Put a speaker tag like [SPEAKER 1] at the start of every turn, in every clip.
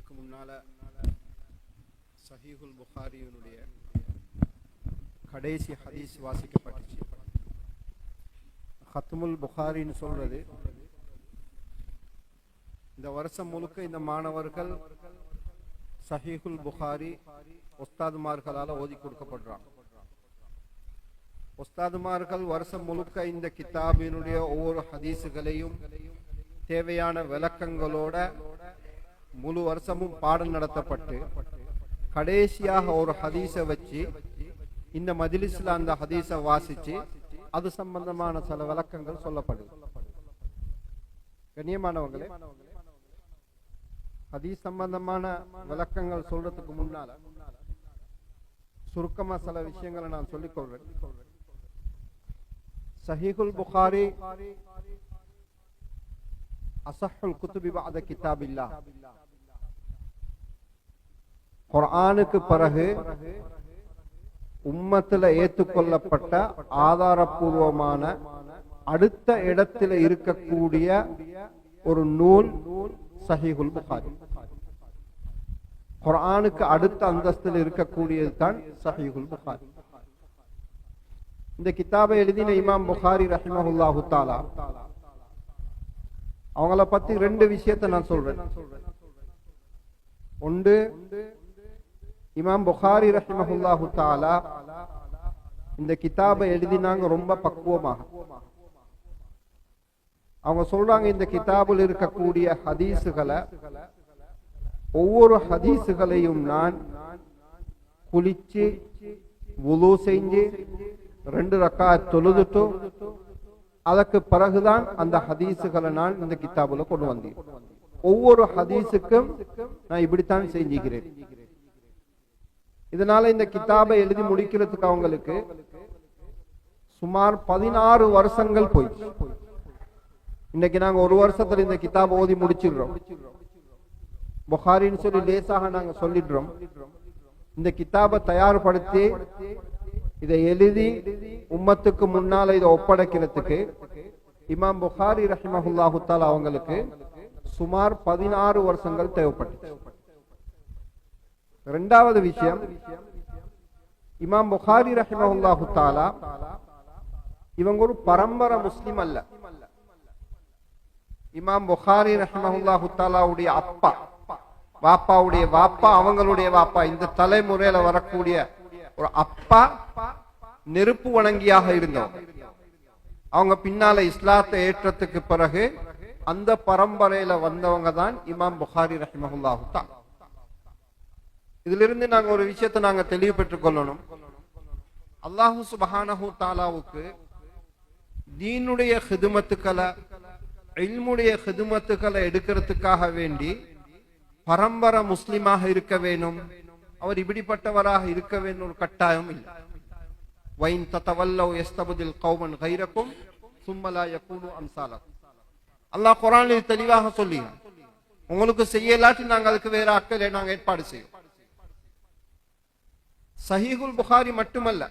[SPEAKER 1] இதுக்கு முன்னால சஹீஹுல் புகாரியினுடைய கடைசி ஹதீஸ் வாசிக்கப்பட்டுச்சு. ஹத்முல் புகாரின்னு சொல்றது இந்த வருஷம் முழுக்க இந்த மாணவர்கள் சஹீஹுல் புகாரி உஸ்தாதுமார்களால் ஓதி கொடுக்கப்படுறாங்க. உஸ்தாதுமார்கள் வருஷம் முழுக்க இந்த கிதாபினுடைய ஒவ்வொரு ஹதீஸுகளையும் தேவையான விளக்கங்களோட முழு வருஷமும் பாடம் நடத்தப்பட்டு கடைசியாக ஒரு ஹதீஸை வச்சு இந்த மஜ்லிஸ்ல அந்த ஹதீஸை வாசிச்சு அது சம்பந்தமான சில விளக்கங்கள் சொல்லப்படுது. கண்ணியமானவங்களே, ஹதீஸ் சம்பந்தமான விளக்கங்கள் சொல்றதுக்கு முன்னால சுருக்கமா சில விஷயங்களை நான் சொல்லிக் கொள்றேன். சஹீஹுல் புகாரி அஸஹ்ஹுல் குதுபி பஅத கிதாபில்லாஹ், குர்ஆனுக்கு பிறகு உம்மத்துல ஏற்றுக்கொள்ளப்பட்ட ஆதாரபூர்வமான அடுத்த இடத்துல இருக்கக்கூடிய ஒரு நூல் சஹீஹுல் புகாரி. குர்ஆனுக்கு அடுத்த அந்தஸ்தில் இருக்கக்கூடியது தான் சஹீஹுல் புகாரி. இந்த கிதாபை எழுதின இமாம் புகாரி ரஹிமஹுல்லாஹு தஆலா அவங்கள பத்தி ரெண்டு விஷயத்தை நான் சொல்றேன். ஒன்று, இமாம் புகாரி ரஹிமஹுல்லாஹு தஆலா இந்த கிதாபை எழுதினாங்க ரொம்ப பக்குவமாக. அவங்க சொல்றாங்க, இந்த கிதாபில் இருக்கக்கூடிய ஹதீஸுகளை ஒவ்வொரு ஹதீஸுகளையும் நான் குளிச்சு வுது செஞ்சு 2 ரக்காத் தொழுதுட்டு அதற்கு பிறகுதான் அந்த ஹதீஸுகளை நான் இந்த கிதாபுல கொண்டு வந்தேன். ஒவ்வொரு ஹதீஸுக்கும் நான் இப்படித்தான் செஞ்சுக்கிறேன். இதனால இந்த கிதாபை எழுதி முடிக்கிறதுக்கு அவங்களுக்கு சுமார் 16 வருஷங்கள் போயிடுச்சு. இன்னைக்கு நாங்க ஒரு வருஷத்துல இந்த கிதாபை ஓதி முடிச்சிடுறோம். புகாரின்னு சொல்லி லேசாக நாங்க சொல்லிடுறோம். இந்த கிதாபை தயார்படுத்தி இதை எழுதி உம்மத்துக்கு முன்னால இதை ஒப்படைக்கிறதுக்கு இமாம் புகாரி ரஹிமஹுல்லாஹு தஆலா அவங்களுக்கு சுமார் 16 வருஷங்கள் தேவைப்பட்டுச்சு. இரண்டாவது விஷயம், இமாம் புகாரி ரஹிமஹுல்லாஹு தஆலா இவங்க ஒரு பரம்பரை முஸ்லிம் அல்ல. இமாம் புகாரி ரஹிமஹுல்லாஹு தஆலாவுடைய அப்பா, வாப்பாவுடைய வாப்பா, அவங்களுடைய வாப்பா, இந்த தலைமுறையில வரக்கூடிய ஒரு அப்பா நெருப்பு வணங்கியாக இருந்தவங்க. அவங்க பின்னால இஸ்லாத்தை ஏற்றத்துக்கு பிறகு அந்த பரம்பரையில வந்தவங்க தான் இமாம் புகாரி ரஹிமஹுல்லாஹு தஆலா. இதிலிருந்து நாங்க ஒரு விஷயத்தை நாங்க தெளிவு பெற்றுக் கொள்ளணும். அல்லாஹு சுப்ஹானஹு தஆலாவுக்கு தீனுடைய ஹிதுமத்துக்களை, இல்முடைய ஹிதுமத்துக்களை எடுக்கிறதுக்காக வேண்டி பரம்பரை முஸ்லிமாக இருக்க வேணும், அவர் இப்படிப்பட்டவராக இருக்க வேண்டும் ஒரு கட்டாயம் இல்லை. வைன் ததவல்லவ் யஸ்தப்தில் கௌமன் கைரக்கும் சும்ம லா யகூனு அம்சாலக்கும். அல்லாஹ் குர்ஆனில் தெளிவாக சொல்லி, உங்களுக்கு செய்யலாட்டி நாங்க அதுக்கு வேற ஆட்களை நாங்க ஏற்பாடு செய்வோம். சஹீஹுல் புகாரி மட்டுமல்ல,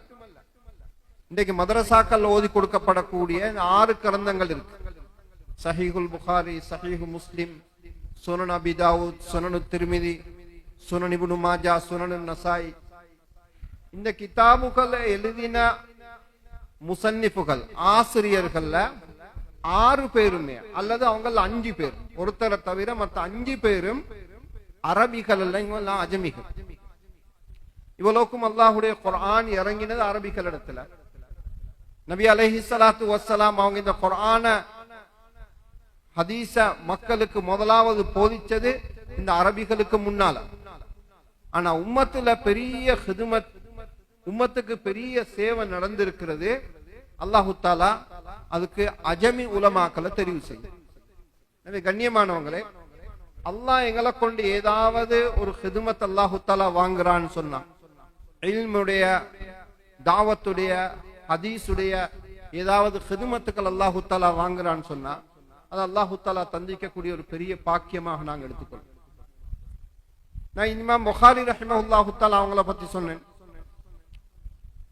[SPEAKER 1] இன்றைக்கு மதரசாக்கள் ஓதி கொடுக்கப்படக்கூடிய 6 கிரந்தங்கள் இருக்கு. சஹீஹுல் புகாரி, சஹீஹு முஸ்லிம், சுனன் அபி தாவூத், சுனனு திர்மிதி, சுனன் இப்னு மாஜா, சுனன் நசாயி. இந்த கிதாபுகளை எழுதின முசன்னிஃபுகள், ஆசிரியர்கள்ல 6 பேருமே அல்லது அவங்க 5 பேர், ஒருத்தரை தவிர மற்ற 5 பேரும் அரபிகள் அல்ல, இவங்க அஜமிகள். இவ்வளவுக்கும் அல்லாஹ்வுடைய குர்ஆன் இறங்கினது அரபிகள் இடத்துல. நபி அலைஹிஸ்ஸலாத்து வஸ்ஸலாம் அவங்க இந்த குர்ஆன ஹதீஸ மக்களுக்கு முதலாவது போதிச்சது இந்த அரபிகளுக்கு முன்னால. ஆனா உம்மத்துல பெரிய ஹிதுமத், உம்மத்துக்கு பெரிய சேவை நடந்திருக்கிறது. அல்லாஹு தஆலா அதுக்கு அஜமி உலமாக்களை தெரிவு செய்யும். எனவே கண்ணியமானவங்களே, அல்லாஹ் எங்களை கொண்டு ஏதாவது ஒரு ஹிதுமத் அல்லாஹு தஆலா வாங்குறான்னு சொன்னா, இல்முடைய, தாவத்துடைய, ஹதீஸுடைய ஏதாவது ஹிதுமத்துக்கள் அல்லாஹு தஆலா வாங்குறான்னு சொன்னா அது அல்லாஹு தஆலா தந்திக்கக்கூடிய ஒரு பெரிய பாக்கியமாக நாங்க எடுத்துக்கொள்வோம். நான் இமாம் புகாரி ரஹிமஹுல்லாஹு தஆலா அவங்கள பத்தி சொன்னேன்.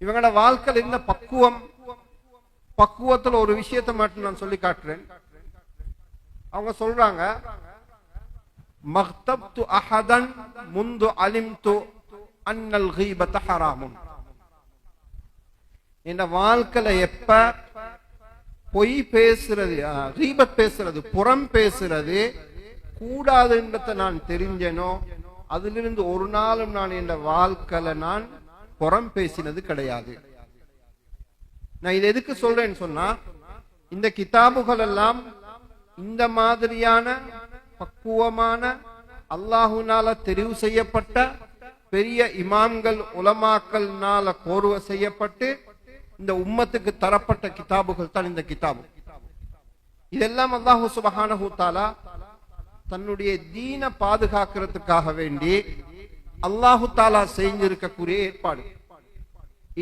[SPEAKER 1] இவங்களோட வாழ்க்கையில் இருந்த பக்குவத்துல ஒரு விஷயத்தை மட்டும் நான் சொல்லி காட்டுறேன். அவங்க சொல்றாங்க, மக்தப்து அஹதன் முந்து அலிம்து அன்னல் கீபத ஹராமுன். இந்த வாழ்க்கையில எப்ப பொய் பேசுறது, கீபத் பேசுறது, புறம் பேசுறது கூடாதுன்றத நான் தெரிஞ்சனோ, அதிலிருந்து ஒரு நாளும் நான் இந்த வாழ்க்கையில நான் புறம் பேசினது கிடையாது. நான் இது எதுக்கு சொல்றேன்னு சொன்னா, இந்த கிதாபுகள் எல்லாம் இந்த மாதிரியான பக்குவமான அல்லாஹுனால தெரிவு செய்யப்பட்ட பெரிய இமாம்கள் உலமாக்கள்னால கோர்வை செய்யப்பட்டு இந்த உம்மத்துக்கு தரப்பட்ட கிதாபுகள் தான் இந்த கிதாபு. இதெல்லாம் அல்லாஹு சுப்ஹானஹு தஆலா தன்னுடைய தீன பாதுகாக்கிறதுக்காக வேண்டி அல்லாஹு தஆலா செஞ்சிருக்கக்கூடிய ஏற்பாடு.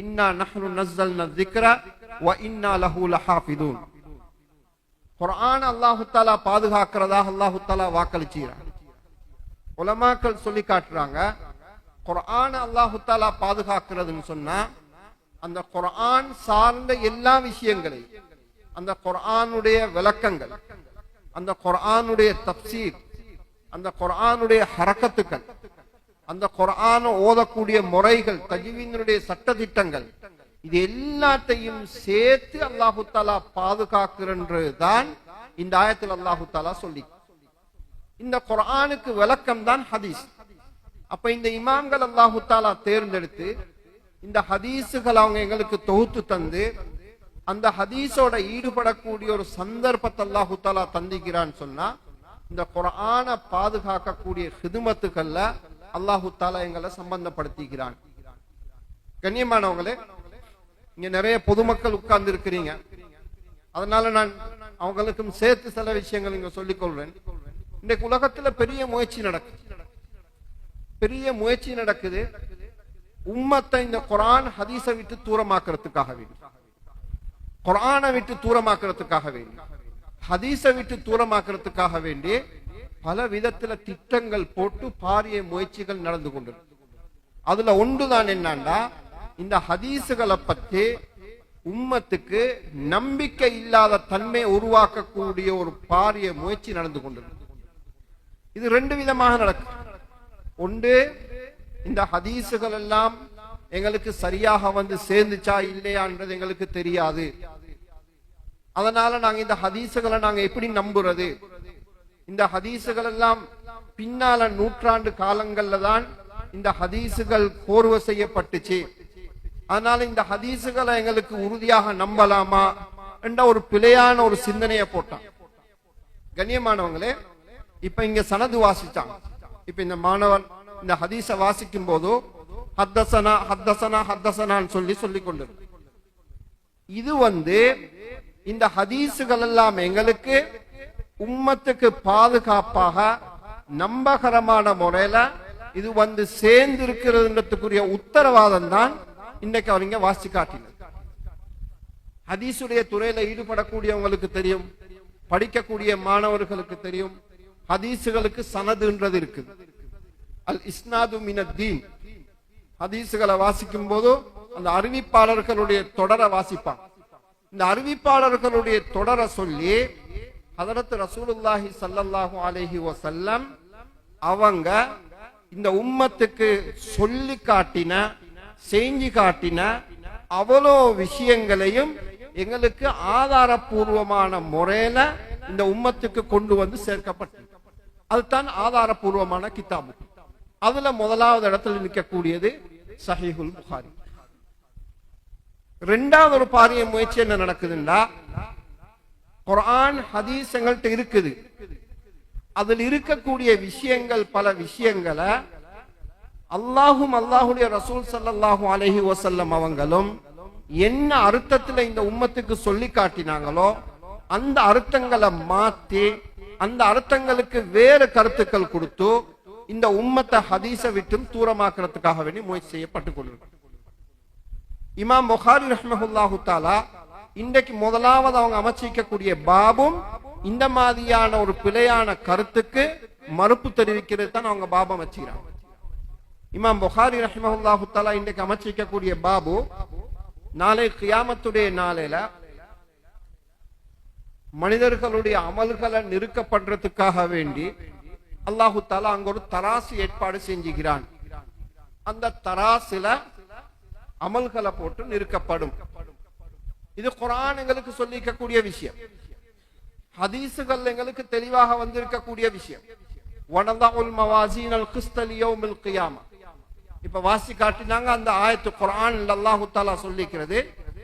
[SPEAKER 1] இன்னா நஹ்னு நஸ்ஸல்னா ذிக்ர வ இன்னா லஹு லஹாஃபிதூன். குர்ஆன் அல்லாஹு தஆலா பாதுகாக்கிறதாக அல்லாஹு தஆலா வாக்களிச்சார். உலமாக்கள் சொல்லி காட்டுறாங்க, குர்ஆன் அல்லாஹு தஆலா பாதுகாக்கிறதுன்னு சொன்னா அந்த குர்ஆன் சார்ந்த எல்லா விஷயங்களையும், அந்த குர்ஆனுடைய விளக்கங்கள், அந்த குர்ஆனுடைய தஃப்சீர், அந்த குர்ஆனுடைய ஹரக்கத்துக்கள், அந்த குர்ஆனை ஓதக்கூடிய முறைகள், தஜ்வீனுடைய சட்டதிட்டங்கள், இது எல்லாத்தையும் சேர்த்து அல்லாஹு தஆலா பாதுகாக்கிறன்றதுதான் இந்த ஆயத்தில் அல்லாஹு தஆலா சொல்லி. இந்த குர்ஆனுக்கு விளக்கம் தான் ஹதீஸ். அப்ப இந்த இமாம்கள் அல்லாஹு தஆலா தேர்ந்தெடுத்து இந்த ஹதீஸுகள் அவங்க எங்களுக்கு தொகுத்து தந்து அந்த ஹதீஸோட ஈடுபடக்கூடிய ஒரு சந்தர்ப்பத்தை அல்லாஹு தஆலா தந்திக்கிறான்னு சொன்னா, இந்த குர்ஆனை பாதுகாக்கக்கூடிய ஹிதுமத்துக்கள்ல அல்லாஹு தஆலா எங்களை சம்பந்தப்படுத்திக்கிறான். கண்ணியமானவங்களே, இங்க நிறைய பொதுமக்கள் உட்கார்ந்து இருக்கிறீங்க, அதனால நான் அவங்களுக்கும் சேர்த்து சில விஷயங்கள் இங்க சொல்லிக் கொள்றேன். இன்றைக்கு உலகத்துல பெரிய முயற்சி நடக்குது உம்மத்தை இந்த குர்ஆன் ஹதீஸை விட்டு தூரமாக்குறதுக்காக வேண்டி, குர்ஆனை விட்டு தூரமாக்குறதுக்காக வேண்டி, ஹதீஸை விட்டு தூரமாக்குறதுக்காக வேண்டி பல விதத்துல திட்டங்கள் போட்டு பாரிய முயற்சிகள் நடந்து கொண்டிருக்கு. அதுல ஒன்றுதான் என்னன்னா, இந்த ஹதீஸுகளை பத்தி உம்மத்துக்கு நம்பிக்கை இல்லாத தன்மை உருவாக்கக்கூடிய ஒரு பாரிய முயற்சி நடந்து கொண்டிருக்கு. இது ரெண்டு விதமாக நடக்கும். ஒன்று, இந்த ஹதீஸுகள் எல்லாம் எங்களுக்கு சரியாக வந்து சேர்ந்துச்சா இல்லையான்றது எங்களுக்கு தெரியாது, அதனால நாங்க இந்த ஹதீஸுகளை நாங்க எப்படி நம்புறது? இந்த ஹதீஸுகள் எல்லாம் பின்னால நூற்றாண்டு காலங்கள்ல தான் இந்த ஹதீஸுகள் கோர்வை செய்யப்பட்டுச்சு, அதனால இந்த ஹதீஸுகளை எங்களுக்கு உறுதியாக நம்பலாமா என்ற ஒரு பிழையான ஒரு சிந்தனையை போட்டான். கண்ணியமானவங்களே, இப்ப இங்க சனது வாசிச்சாங்க. இப்ப இந்த மாணவன் இந்த ஹதீஸ வாசிக்கும் போது ஹத்தசனா ஹத்தசனா ஹத்தசனான்னு சொல்லி கொண்டிருக்கு. இது இந்த ஹதீஸுகள் எல்லாம் எங்களுக்கு உம்மத்துக்கு பாதுகாப்பாக நம்பகரமான முறையில இது சேர்ந்து இருக்கிறதுன்றதுக்குரிய உத்தரவாதம் தான் இன்னைக்கு அவங்க வாசி காட்டினார். ஹதீஸுடைய துறையில ஈடுபடக்கூடியவங்களுக்கு தெரியும், படிக்கக்கூடிய மாணவர்களுக்கு தெரியும், ஹதீஸுகளுக்கு சனதுன்றது இருக்குது. அல் இஸ்னாது மினத்தீன். ஹதீஸுகளை வாசிக்கும் போது அந்த அறிவிப்பாளர்களுடைய தொடரை வாசிப்பாங்க. இந்த அறிவிப்பாளர்களுடைய தொடரை சொல்லி ஹதரத் ரசூலுல்லாஹி ஸல்லல்லாஹு அலைஹி வஸல்லம் அவங்க இந்த உம்மத்துக்கு சொல்லி காட்டின, செஞ்சு காட்டின அவ்வளோ விஷயங்களையும் எங்களுக்கு ஆதாரபூர்வமான முறையில இந்த உம்மத்துக்கு கொண்டு வந்து சேர்க்கப்பட்டது. அதுதான் ஆதாரபூர்வமான கிதாபு. அதுல முதலாவது இடத்துல நிற்கக்கூடியது சஹீஹுல் புகாரி. ரெண்டாவது ஒரு பாரிய முயற்சி என்ன நடக்குதுன்னா, குர்ஆன் ஹதீஸ் எங்கள்கிட்ட இருக்குது, அதில் இருக்கக்கூடிய விஷயங்கள் பல விஷயங்களை அல்லாஹும் அல்லாஹுடைய ரசூல் ஸல்லல்லாஹு அலைஹி வஸல்லம் அவங்களும் என்ன அர்த்தத்துல இந்த உம்மத்துக்கு சொல்லி காட்டினாங்களோ அந்த அர்த்தங்களை மாத்தி அந்த அர்த்தங்களுக்கு வேறு கருத்துக்கள் கொடுத்து இந்த உம்மத்தை ஹதீஸை விட்டும் தூரமாக்குறதுக்காக வேண்டி முயற்சி செய்யப்பட்டு கொண்டிருக்கு. இமாம் புகாரி ரஹ்மஹுல்லாஹு தஆலா இன்றைக்கு முதலாவது அவங்க அமைச்சிக்கக்கூடிய பாபும் இந்த மாதிரியான ஒரு பிழையான கருத்துக்கு மறுப்பு தெரிவிக்கிறது தான் அவங்க பாபம் வச்சுக்கிறாங்க. இமாம் புகாரி ரஹ்மஹுல்லாஹு தஆலா இன்றைக்கு அமைச்சிக்கக்கூடிய பாபு, நாளை கியாமத்துடைய நாளையில மனிதர்களுடைய அமல்களை நிறுக்கப்படுறதுக்காக வேண்டி அல்லாஹு தஆலா அங்க ஒரு தராசு ஏற்பாடு செஞ்சுகிறான். அந்த தராசுல அமல்களை போட்டு நிறுக்கப்படும். இது குர்ஆன் எங்களுக்கு சொல்லிக்கக்கூடிய விஷயம், ஹதீசுகள் எங்களுக்கு தெளிவாக வந்திருக்கக்கூடிய விஷயம். வனதஉல் மவாசீனல் கிஸ்த லியௌமில் கியாமா. இப்ப வாசி காட்டினாங்க அந்த ஆயத்து குர்ஆன்ல அல்லாஹ் தஆலா சொல்லிக்கிறது,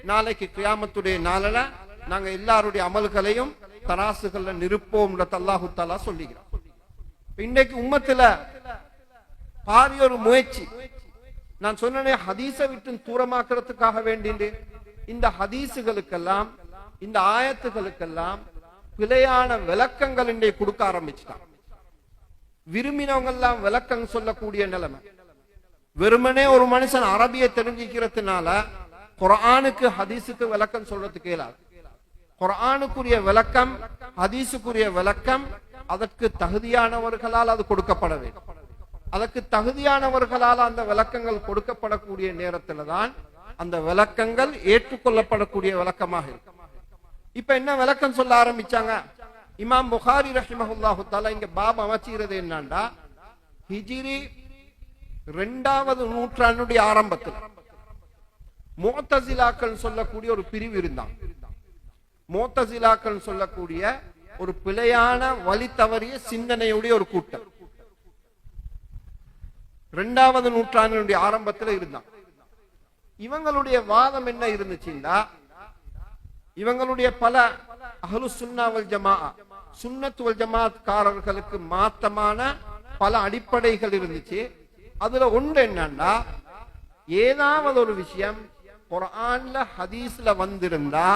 [SPEAKER 1] நாளைக்கு கியாமத்துடைய நாளில நாங்க எல்லாருடைய அமல்களையும் தராசுகள்ல நிறுப்போம்ன்றத அல்லாஹ் தஆலா சொல்லிக்கிறார். இன்னைக்கு உம்மத்துல பாரிய ஒரு முயற்சி, நான் சொன்னேனே ஹதீஸை விட்டு தூரமாக்குறதுக்காக வேண்டிண்டு இந்த ஹதீசுகளுக்கெல்லாம் இந்த ஆயத்துகளுக்கெல்லாம் பிழையான விளக்கங்கள் இன்றைக்கு கொடுக்க ஆரம்பிச்சுட்டாங்க. விரும்பினவங்க எல்லாம் விளக்கம் சொல்லக்கூடிய நிலைமை. வெறுமனே ஒரு மனுஷன் அரபியை தெரிஞ்சுக்கிறதுனால குர்ஆனுக்கு ஹதீஸுக்கு விளக்கம் சொல்றதுக்கு இயலாது. குர்ஆனுக்குரிய விளக்கம் ஹதீஸுக்குரிய விளக்கம் அதற்கு தகுதியானவர்களால் அது கொடுக்கப்பட வேண்டும். அதற்கு தகுதியானவர்களால் அந்த விளக்கங்கள் கொடுக்கப்படக்கூடிய நேரத்துல தான் அந்த விளக்கங்கள் ஏற்றுக்கொள்ளப்படக்கூடிய விளக்கமாக இருக்கும். இப்ப என்ன விளக்கம் சொல்ல ஆரம்பிச்சாங்க? இமாம் புகாரி ரஹிமஹுல்லாஹு தஆலா இங்க பாப் அமைச்சுகிறது என்னன்னா, ஹிஜ்ரி 2வது நூற்றாண்டுடைய ஆரம்பத்தில் முஅ்தஸிலாக்கள் சொல்லக்கூடிய ஒரு பிரிவு இருந்தாங்க. முஅ்தஸிலாக்கள் சொல்லக்கூடிய ஒரு பிழையான வழி தவறிய சிந்தனையுடைய ஒரு கூட்டம் 2வது நூற்றாண்டினுடைய ஆரம்பத்தில் இருந்தாங்க. இவங்களுடைய வாதம் என்ன இருந்துச்சுன்னா, இவங்களுடைய பல அஹ்லு சுன்னா வல் ஜமாஅ சுன்னத் வல் ஜமாஅத்காரர்களுக்கு மாத்தமான பல அடிப்படைகள் இருந்துச்சு. அதுல ஒன்று என்னன்னா, ஏதாவது ஒரு விஷயம் குர்ஆன்ல ஹதீஸ்ல வந்திருந்தா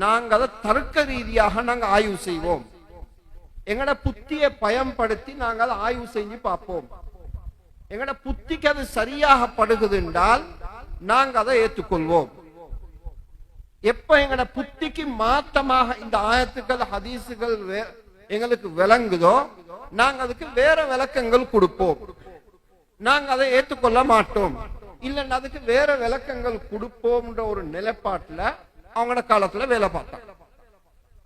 [SPEAKER 1] நாங்க அதை தர்க்க ரீதியாக நாங்க ஆய்வு செய்வோம். எங்கட புத்தியை பயன்படுத்தி நாங்க அதை ஆய்வு செஞ்சு பார்ப்போம். எங்கட புத்திக்கு அது சரியாக படுகுது என்றால் நாங்க அதை ஏற்றுக்கொள்வோம். எப்ப எங்கட புத்திக்கு மாத்தமாக இந்த ஆயத்துக்கள் ஹதீசுகள் எங்களுக்கு விளங்குதோ நாங்க அதுக்கு வேற விளக்கங்கள் கொடுப்போம். நாங்க அதை ஏற்றுக்கொள்ள மாட்டோம். இல்லைன்னா அதுக்கு வேற விளக்கங்கள் கொடுப்போம்ன்ற ஒரு நிலைப்பாட்டுல அவங்களோட காலத்துல வேலை பார்த்தாங்க.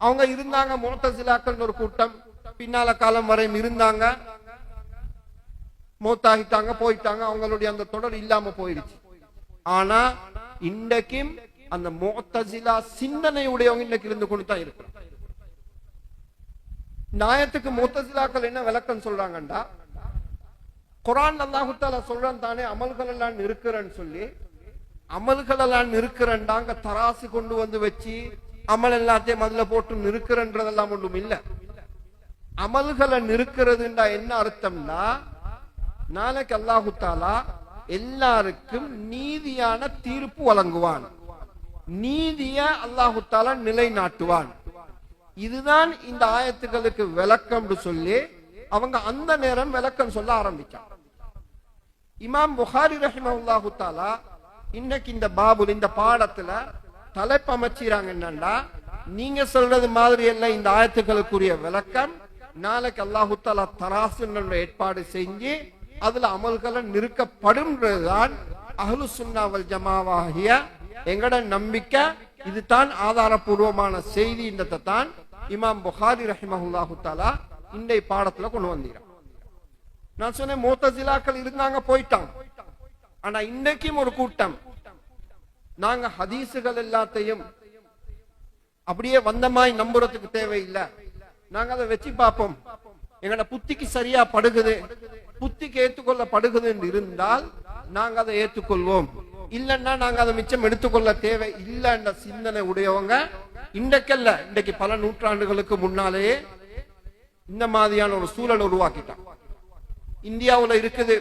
[SPEAKER 1] அவங்க இருந்தாங்க, முஅ்தஸிலாக்கள் ஒரு கூட்டம் பின்னால காலம் வரையும் இருந்தாங்க. மௌத்தாகிட்டாங்க, போயிட்டாங்க. அவங்களுடைய அந்த தொடர் இல்லாம போயிடுச்சு. ஆனா இன்றைக்கும் அந்த முஅ்தஸிலா சிந்தனையுடையவங்க இன்னைக்கு இருந்து கொண்டு தான் இருக்கிறாங்க. நாயத்துக்கு முஅ்தஸிலாக்கள் என்ன விளக்கம் சொல்றாங்கண்டா, குர்ஆன் அல்லாஹ் தஆலா சொல்றான் தானே அமல்கள் எல்லாம் இருக்கிறேன்னு சொல்லி, அமல்கள் எல்லாம் இருக்கிறேன்டாங்க தராசு கொண்டு வந்து வச்சு அமல் எல்லாத்தையும் அதுல போட்டு நிற்கிறன்றதெல்லாம் ஒன்றும் இல்ல. அமல்களை நிற்கிறதுண்டா என்ன அர்த்தம்னா, நாளைக்கு அல்லாஹு தஆலா எல்லாருக்கும் நீதியான தீர்ப்பு வழங்குவான். நீதிய அல்லாஹு தஆலா நிலைநாட்டுவான். இதுதான் இந்த ஆயத்துகளுக்கு விளக்கம் சொல்லி அவங்க அந்த நேரம் விளக்கம் சொல்ல ஆரம்பிச்சாங்க. இமாம் புகாரி ரஹிமஹுல்லாஹு தஆலா இன்னைக்கு இந்த பாபுல் இந்த பாடத்துல தலைப்பு அமைச்சாங்க என்னன்னா, நீங்க சொல்றது மாதிரி எல்லாம் இந்த ஆயத்துகளுக்குரிய விளக்கம் நாளைக்கு அல்லாஹு தஆலா தராசு ஏற்பாடு செஞ்சு அதுல அமல்களை நிறுக்கப்படும்ன்றதுதான் அஹ்லு சுன்னா வல் ஜமாஅவாகிய எங்கட நம்பிக்கை. இதுதான் ஆதாரபூர்வமான செய்தி. இந்த தான் இமாம் புகாரி ரஹிமஹுல்லாஹு தஆலா இந்த பாடத்துல கொண்டு வந்தீங்க. நான் சொன்னேன் முஅ்தஸிலாக்கள் இருந்தாங்க, போயிட்டாங்க. ஆனா இன்னைக்கும் ஒரு கூட்டம் நாங்க ஹதீசுகள் எல்லாத்தையும் அப்படியே வந்தமாய் நம்புறதுக்கு தேவையில்லை, நாங்க அதை வச்சு பார்ப்போம், எங்கட புத்திக்கு சரியா படுகுது, புத்திக்கு ஏற்றுக்கொள்ளப்படுகுது என்று இருந்தால் நாங்க அதை ஏற்றுக்கொள்வோம். இல்லைன்னா நாங்க அதை மிச்சம் எடுத்துக்கொள்ள தேவை இல்லைன்ற சிந்தனை உடையவங்க இன்றைக்கல்ல, இன்றைக்கு பல நூற்றாண்டுகளுக்கு முன்னாலேயே இந்த மாதிரியான ஒரு சூழல் உருவாக்கிட்டான். இந்தியாவுல இருக்குது,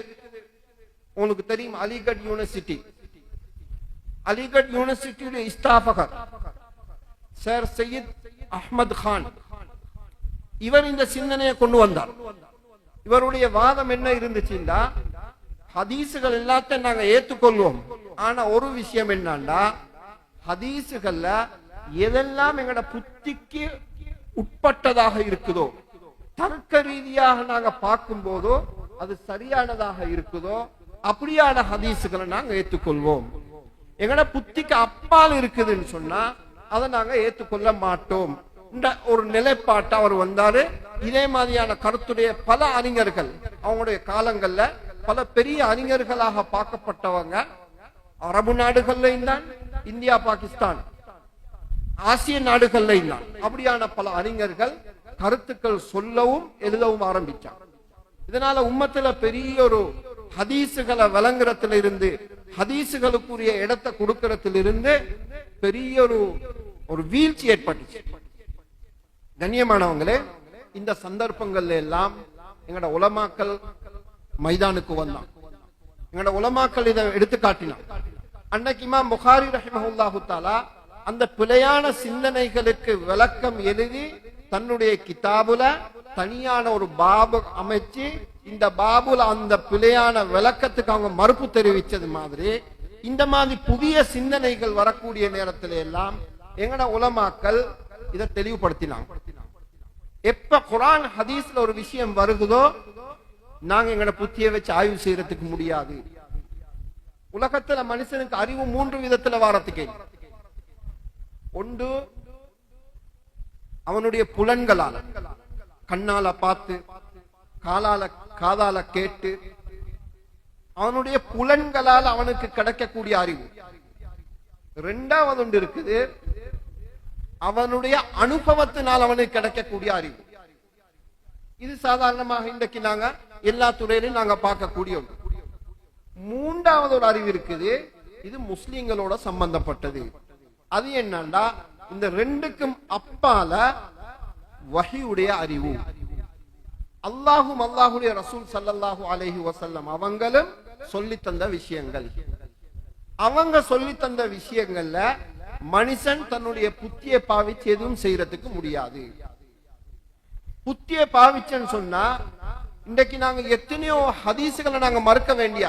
[SPEAKER 1] உங்களுக்கு தெரியும், அலிகட் யூனிவர்சிட்டி. அலிகட் யூனிவர்சிட்டியுடைய இஸ்தாபகர் சர் சையத் அஹ்மத் கான், இவர் இந்த சிந்தனையை கொண்டு வந்தார். இவருடைய வாதம் என்ன இருந்துச்சுன்னா, ஹதீசுகள் எல்லாத்தையும் நாங்க ஏற்றுக்கொள்வோம், ஆனா ஒரு விஷயம் என்னன்னா, ஹதீசுகள்ல எதெல்லாம் எங்கட புத்திக்கு உட்பட்டதாக இருக்குதோ, தர்க்க ரீதியாக நாங்க பார்க்கும் போதோ அது சரியானதாக இருக்குதோ அப்படியான ஹதீசுகளை நாங்க ஏற்றுக்கொள்வோம். எங்கட புத்திக்கு அப்பால் இருக்குதுன்னு சொன்னா அதை நாங்க ஏற்றுக்கொள்ள மாட்டோம். ஒரு நிலைப்பாட்டை அவர் வந்தாரு. இதே மாதிரியான கருத்துடைய பல அறிஞர்கள் அவங்களுடைய காலங்கள்ல பல பெரிய அறிஞர்களாக பார்க்கப்பட்டவங்க அரபு நாடுகள்லையும் தான், இந்தியா பாகிஸ்தான் ஆசிய நாடுகள்லையும் தான். அப்படியான பல அறிஞர்கள் கருத்துக்கள் சொல்லவும் எழுதவும் ஆரம்பிச்சாங்க. இதனால உம்மத்துல பெரிய ஒரு ஹதீசுகளை விளங்குறதுல இருந்து, ஹதீசுகளுக்குரிய இடத்தை கொடுக்கறதிலிருந்து பெரிய ஒரு வீழ்ச்சி ஏற்பட்டுச்சு. கண்ணியமானவங்களே, இந்த சந்தர்ப்பங்கள்ல எல்லாம் எங்கட உலமாக்கள் மைதானுக்கு வந்தான். எங்கட உலமாக்கள் இதை எடுத்து காட்டினான். அன்னைக்கு இமாம் புகாரி ரஹிமஹுல்லாஹு தஆலா அந்த பிழையான சிந்தனைகளுக்கு விளக்கம் எழுதி தன்னுடைய கிதாபுல தனியான ஒரு பாபு அமைச்சு, இந்த பாபுல அந்த பிழையான விளக்கத்துக்கு அவங்க மறுப்பு தெரிவிச்சது மாதிரி இந்த மாதிரி புதிய சிந்தனைகள் வரக்கூடிய நேரத்தில் எல்லாம் எங்கட உலமாக்கள் இதை தெளிவுபடுத்தினாங்க. எப்ப குர்ஆன் ஹதீஸ்ல ஒரு விஷயம் வருகுதோ நாங்க எங்கட புத்தியை வச்சு ஆய்வு செய்யறதுக்கு முடியாது. உலகத்துல மனுஷனுக்கு அறிவு 3 விதத்துல வாரத்துக்கு. ஒன்று அவனுடைய புலன்களால, கண்ணால பார்த்து, காதால கேட்டு, அவனுடைய புலன்களால் அவனுக்கு கிடைக்கக்கூடிய அறிவு. இரண்டாவது ஒன்று இருக்குது, அவனுடைய அனுபவத்தினால் அவனுக்கு கிடைக்கக்கூடிய அறிவு. இது சாதாரணமாக இன்றைக்கு நாங்க எல்லா துறையிலும் நாங்க பார்க்கக்கூடிய ஒன்று. மூன்றாவது ஒரு அறிவு இருக்குது, இது முஸ்லிம்களோட சம்பந்தப்பட்டது. அது என்னன்னா இந்த ரெண்டுக்கும் அப்பால வஹீயுடைய அறிவு. அல்லாஹும் அல்லாஹுடைய ரசூல் ஸல்லல்லாஹு அலைஹி வஸல்லம் அவங்களும் சொல்லி தந்த விஷயங்கள். அவங்க சொல்லி தந்த விஷயங்கள்ல மனுஷன் தன்னுடைய புத்தியை பாவிச்சு எதுவும் செய்யறதுக்கு முடியாது. புத்தியை பாவிச்சன்னு சொன்னா இன்றைக்கு நாங்க எத்தனையோ ஹதீசுகளை நாங்க மறுக்க வேண்டிய.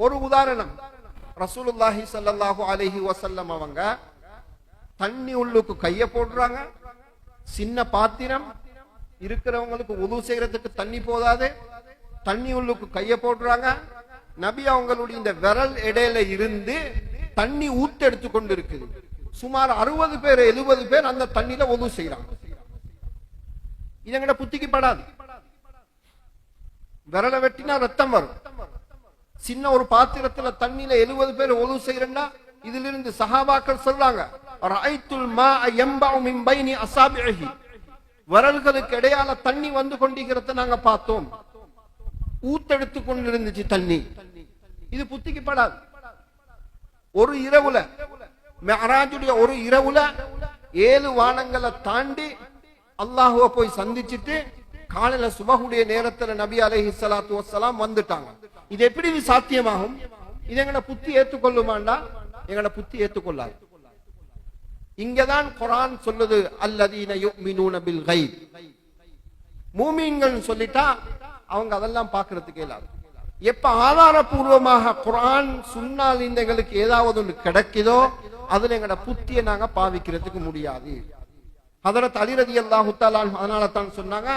[SPEAKER 1] ஒரு உதாரணம், ரசூலுல்லாஹி ஸல்லல்லாஹு அலைஹி வஸல்லம் அவங்க தண்ணி உள்ளுக்கு கைய போடுறாங்க. சின்ன பாத்திரம் இருக்கிறவங்களுக்கு உது செய்யறதுக்கு தண்ணி போதாது, தண்ணி உள்ளுக்கு கைய போடுறாங்க. நபி அவங்களுடைய இந்த விரல் இடையில இருந்து தண்ணி ஊத்து எடுத்து கொண்டு இருக்குது. சுமார் 60 பேர் 70 பேர் அந்த தண்ணியில உது செய்யறாங்க. இதங்கட புத்திக்கு படாது. விரலை வெட்டினா ரத்தம் வரும். சின்ன ஒரு பாத்திரத்துல தண்ணியில 70 பேர் உது செய்யறா. இதுல இருந்து சஹாபாக்கள் சொல்றாங்க, ரஅய்துல் மாஅ யம்பஉ மின் பைனி அஸாபிஹி, விரல்களுக்கு இடையால தண்ணி வந்து கொண்டிருக்கிறத நாங்க பார்த்தோம். ஊத்தெடுத்து கொண்டிருந்துச்சு தண்ணி. இது புத்திக்கு படாது. ஒரு இரவுல, மிஅராஜுடைய ஒரு இரவுல 7 வானங்களை தாண்டி அல்லாஹ்வை போய் சந்திச்சிட்டு காலையில சுபஹுடைய நேரத்துல நபி அலைஹிஸ்ஸலாத்து வஸ்ஸலாம் வந்துட்டாங்க. இது எப்படி இது சாத்தியமாகும்? இது எங்கட புத்தி ஏற்றுக்கொள்ளுமாண்டா? எங்கட புத்தி ஏற்றுக்கொள்ளாது. இங்கதான் குர்ஆன் சொல்லுது, அல்லதீன யுமினூன பில் கைப். மூமின்கள் சொல்லிட்டா அவங்க அதெல்லாம் பார்க்கிறதுக்கு இயலாது. எப்ப ஆதாரபூர்வமாக குர்ஆன் சுன்னால் எங்களுக்கு ஏதாவது ஒன்று கிடைக்குதோ அதுல எங்கட புத்தியை நாங்க பாவிக்கிறதுக்கு முடியாது. ஹதரத் அலி ரலியல்லாஹு தஆலா அதனால தான் சொன்னாங்க,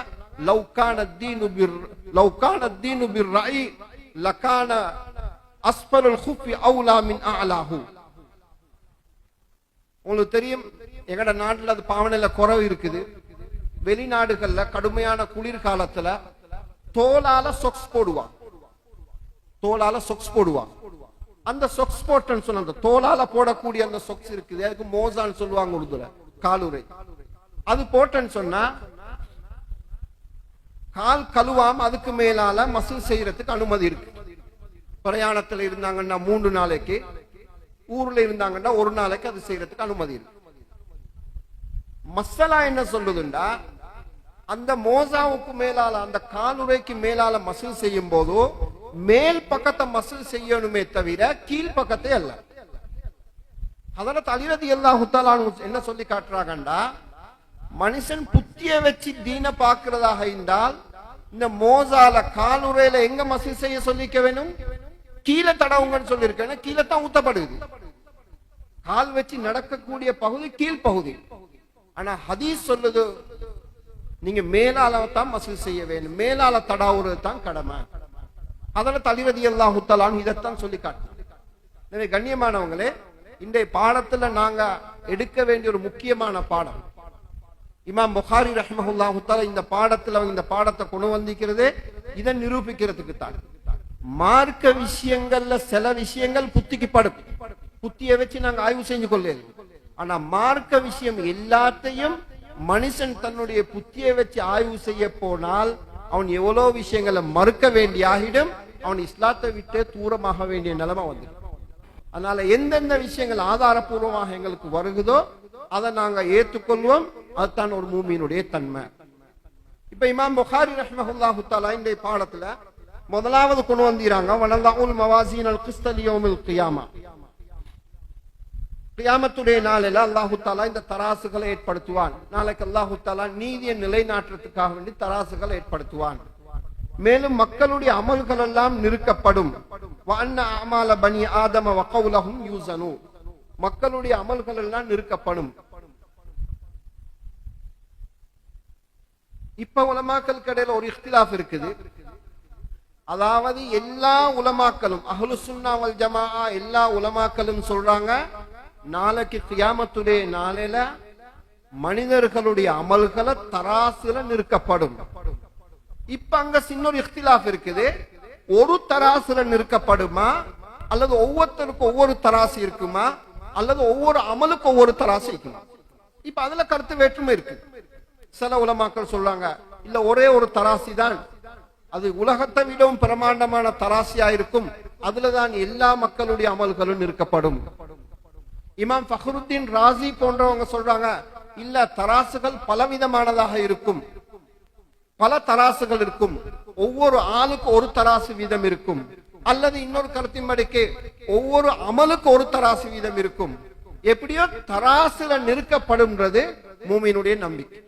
[SPEAKER 1] லவ் கான தீனு பிர் ரஅய் லகான அஸ்ஃபலுல் குஃபி அவுலா மின் அஅலாஹு. உங்களுக்கு தெரியும், எங்கட நாட்டுல அது பாவனையில குறைவு இருக்குது. வெளிநாடுகள்ல கடுமையான குளிர்காலத்துல தோலால சொக்ஸ் போடுவான். தோலால சொக்ஸ் போடுவான். அந்த சொக்ஸ் போட்டன்னு சொன்ன அந்த தோலால போடக்கூடிய அந்த சொக்ஸ் இருக்குது, அதுக்கு மோசான்னு சொல்லுவாங்க உருதுல, காலுரை. அது போட்டன்னு சொன்னா கால் கழுவாம அதுக்கு மேலால மசில் செய்யறதுக்கு அனுமதி இருக்கு. பிரயாணத்துல இருந்தாங்கன்னா 3 நாளைக்கு, ஊர்ல இருந்தாங்கன்னா 1 நாளைக்கு அது செய்யறதுக்கு அனுமதி இருக்கு. மசலா என்ன சொல்லுதுண்டா, அந்த மோசாவுக்கு மேலால அந்த காலுரைக்கு மேலால மசில் செய்யும் போது மேல் பக்கத்தை மசில் செய்யணுமே தவிர கீழ் பக்கத்தை அல்ல. அதனால அலி ரலியல்லாஹு தஆலா என்ன சொல்லி காட்டுறாங்கண்டா, மனுஷன் புத்திய வச்சு தீன பாக்குறதாக இருந்தால் இந்த மோசால காலுரையில எங்க மசில் செய்ய சொல்லிக்க வேணும்? கீழே தடவுங்கன்னு சொல்லியிருக்கேன். கீழே தான் ஊத்தப்படுது. கால் வச்சு நடக்கக்கூடிய பகுதி கீழ் பகுதி. ஆனா ஹதீஸ் சொல்லுது, நீங்க மேலால தான் மசில் செய்ய வேண்டும், மேலால தடாவுறது தான் கடமை. அதனால அலி ரலியல்லாஹு தஆலா இதைத்தான் சொல்லி காட்டு. எனவே கண்ணியமானவங்களே, இன்றைய பாடத்துல நாங்க எடுக்க வேண்டிய ஒரு முக்கியமான பாடம். இமாம் புகாரி ரஹ்மஹுல்லாஹு தஆலா இந்த பாடத்தை கொண்டு வந்திருக்கிறதே இதை நிரூபிக்கிறதுக்கு தான். மார்க்க விஷயங்கள்ல சில விஷயங்கள் புத்திக்கு படும், புத்தியை வச்சு நாங்க ஆய்வு செஞ்சு கொள்ளலாம். ஆனா மார்க்க விஷயம் எல்லாத்தையும் மனுஷன் தன்னுடைய புத்தியை வச்சு ஆய்வு செய்ய போனால் அவன் எவ்வளவு விஷயங்களை மறுக்க வேண்டிய ஆகிடும், அவன் இஸ்லாத்தை விட்டு தூரமாக வேண்டிய நிலைமை வந்து. அதனால எந்தெந்த விஷயங்கள் ஆதாரபூர்வமாக எங்களுக்கு வருகுதோ அதை நாங்க ஏற்றுக்கொள்வோம். அதுதான் ஒரு மூமியினுடைய தன்மை. இப்ப இமாம் புகாரி ரஹ்மஹுல்லாஹு தஆலா இந்த பாடத்துல முதலாவது கொண்டு வந்தீராங்க வனல்லாஹுல் மவாசீன் அல் கிஸ்த லியௌமில் கியாமா. கியாமத்துடைய நாளில் அல்லாஹு தஆலா இந்த தராசுகளை ஏற்படுத்துவான். நாளைக்கு அல்லாஹு தஆலா நீதியை நிலைநாட்டுறதுக்காக வேண்டி தராசுகளை ஏற்படுத்துவான். மேலும் மக்களுடைய அமல்கள் எல்லாம் நிறுக்கப்படும். வஅன்ன அமால பனி ஆதம வகௌலஹும் யூஸனு, மக்களுடைய அமல்கள் எல்லாம் நிறுக்கப்படும். இப்ப உலமாக்கள் கடையில ஒரு இख्तिलाफ இருக்குது. அதாவது எல்லா உலமாக்களும் அஹ்லுஸ் சுன்னா வல் ஜமாஅ எல்லா உலமாக்களும் சொல்றாங்க நாளைக்கு கியாமத்துடைய நாளையில மனிதர்களுடைய அமல்களை தராசுல நிறுக்கப்படும். இப்ப அங்க சின்ன ஒரு இख्तिलाफ இருக்குது. ஒரு தராசுல நிறுக்கப்படுமா அல்லது ஒவ்வொருத்தருக்கும் ஒவ்வொரு தராசு இருக்குமா அல்லது ஒவ்வொரு அமலுக்கு ஒவ்வொரு தராசு இருக்குமா? இப்ப அதுல கருத்து வேற்றுமை இருக்கு. சில உலமாக்கள் சொல்றாங்க இல்ல ஒரே ஒரு தராசி தான், அது உலகத்தை விடவும் பிரமாண்டமான தராசியா இருக்கும், அதுலதான் எல்லா மக்களுடைய அமல்களும் நிறுக்கப்படும். இமாம் ஃபஹ்ருத்தீன் ராசி போன்றவங்க சொல்றாங்க இல்ல தராசுகள் பலவிதமானதாக இருக்கும், பல தராசுகள் இருக்கும், ஒவ்வொரு ஆளுக்கு ஒரு தராசு வீதம் இருக்கும். அல்லது இன்னொரு கருத்தின்படிக்கு ஒவ்வொரு அமலுக்கு ஒரு தராசு வீதம் இருக்கும். எப்படியோ தராசுல நிறுக்கப்படும்ன்றது மூமினுடைய நம்பிக்கை.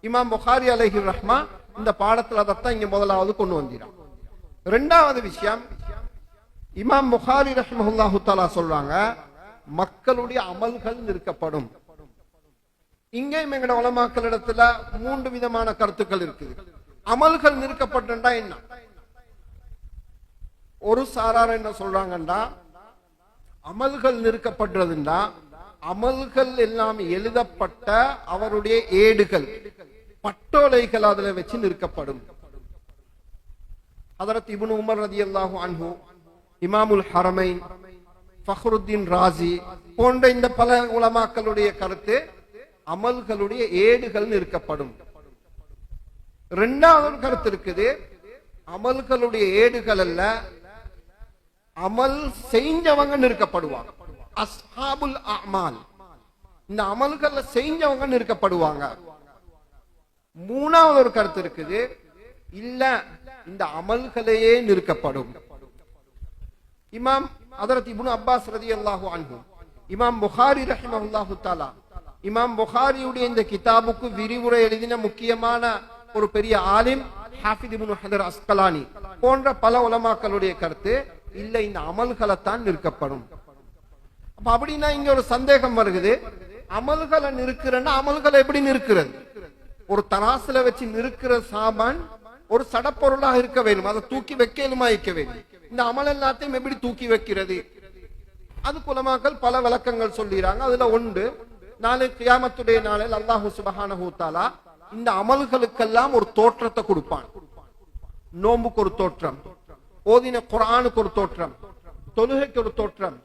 [SPEAKER 1] இமாம் புகாரி அலைஹி ரஹ்மா இந்த பாடத்துல அதைத்தான் இங்க முதலாவது கொண்டு வந்திரான். இரண்டாவது விஷயம், இமாம் புகாரி ரஹ்மஹுல்லாஹு தஆலா சொல்றாங்க மக்களுடைய அமல்கள் நிறுக்கப்படும். இங்கே எங்கட உலமாக்களிடத்துல மூன்று விதமான கருத்துக்கள் இருக்குது. அமல்கள் நிறுக்கப்பட்டா என்ன? ஒரு சாரார் என்ன சொல்றாங்கண்டா அமல்கள் நிறுக்கப்படுறதுண்டா அமல்கள் எல்லாம் எழுதப்பட்ட அவருடைய ஏடுகள் பட்டோலைகள் அதுல வச்சு நிறுக்கப்படும். ஹதரத் இப்னு உமர் ரலியல்லாஹு அன்ஹு, இமாமுல் ஹரமைன், ஃபஹ்ருத்தீன் ராசி போன்ற இந்த பல உலமாக்களுடைய கருத்து அமல்களுடைய ஏடுகள் நிறுக்கப்படும். இரண்டாவது கருத்து இருக்குது அமல்களுடைய ஏடுகள் அல்ல, அமல் செஞ்சவங்க நிறுக்கப்படுவாங்க. அஸ்ஹாபுல் அமால், இந்த அமல்கள்ல செஞ்சவங்க நிறுக்கப்படுவாங்க. மூணாவது ஒரு கருத்து இருக்குது இல்ல இந்த அமல்களையே நிறுக்கப்படும். இமாம் ஹதரத் இப்னு அப்பாஸ் ரலியல்லாஹு அன்ஹு, இமாம் புகாரி ரஹிமஹுல்லாஹு தஆலா, இமாம் புகாரியுடைய இந்த கிதாபுக்கு விரிவுரை எழுதின முக்கியமான ஒரு பெரிய ஆலிம் ஹாஃபித் இப்னு ஹஜர் அஸ்கலானி போன்ற பல உலமாக்களுடைய கருத்து இல்ல இந்த அமல்களை தான் நிறுக்கப்படும். அப்ப அப்படின்னா இங்க ஒரு சந்தேகம் வருகிறது, அமல்களை நிறுக்கிறன்னா அமல்களை எப்படி நிறுக்கிறது? ஒரு தராசுல வச்சு நிறுக்கிற சாமான் ஒரு சடப்பொருளாக இருக்க வேண்டும், அதை தூக்கி வைக்கலுமா இருக்க வேண்டும். இந்த அமல் எல்லாத்தையும் எப்படி தூக்கி வைக்கிறது? அது உலமாக்கள் பல விளக்கங்கள் சொல்லிறாங்க. அதுல ஒன்று, நாளை கியாமத்துடைய நாளில் அல்லாஹு சுப்ஹானஹு தஆலா இந்த அமல்களுக்கெல்லாம் ஒரு தோற்றத்தை கொடுப்பான். நோம்புக்கு ஒரு தோற்றம், ஓதின குர்ஆனுக்கு ஒரு தோற்றம், தொழுகைக்கு ஒரு தோற்றம்,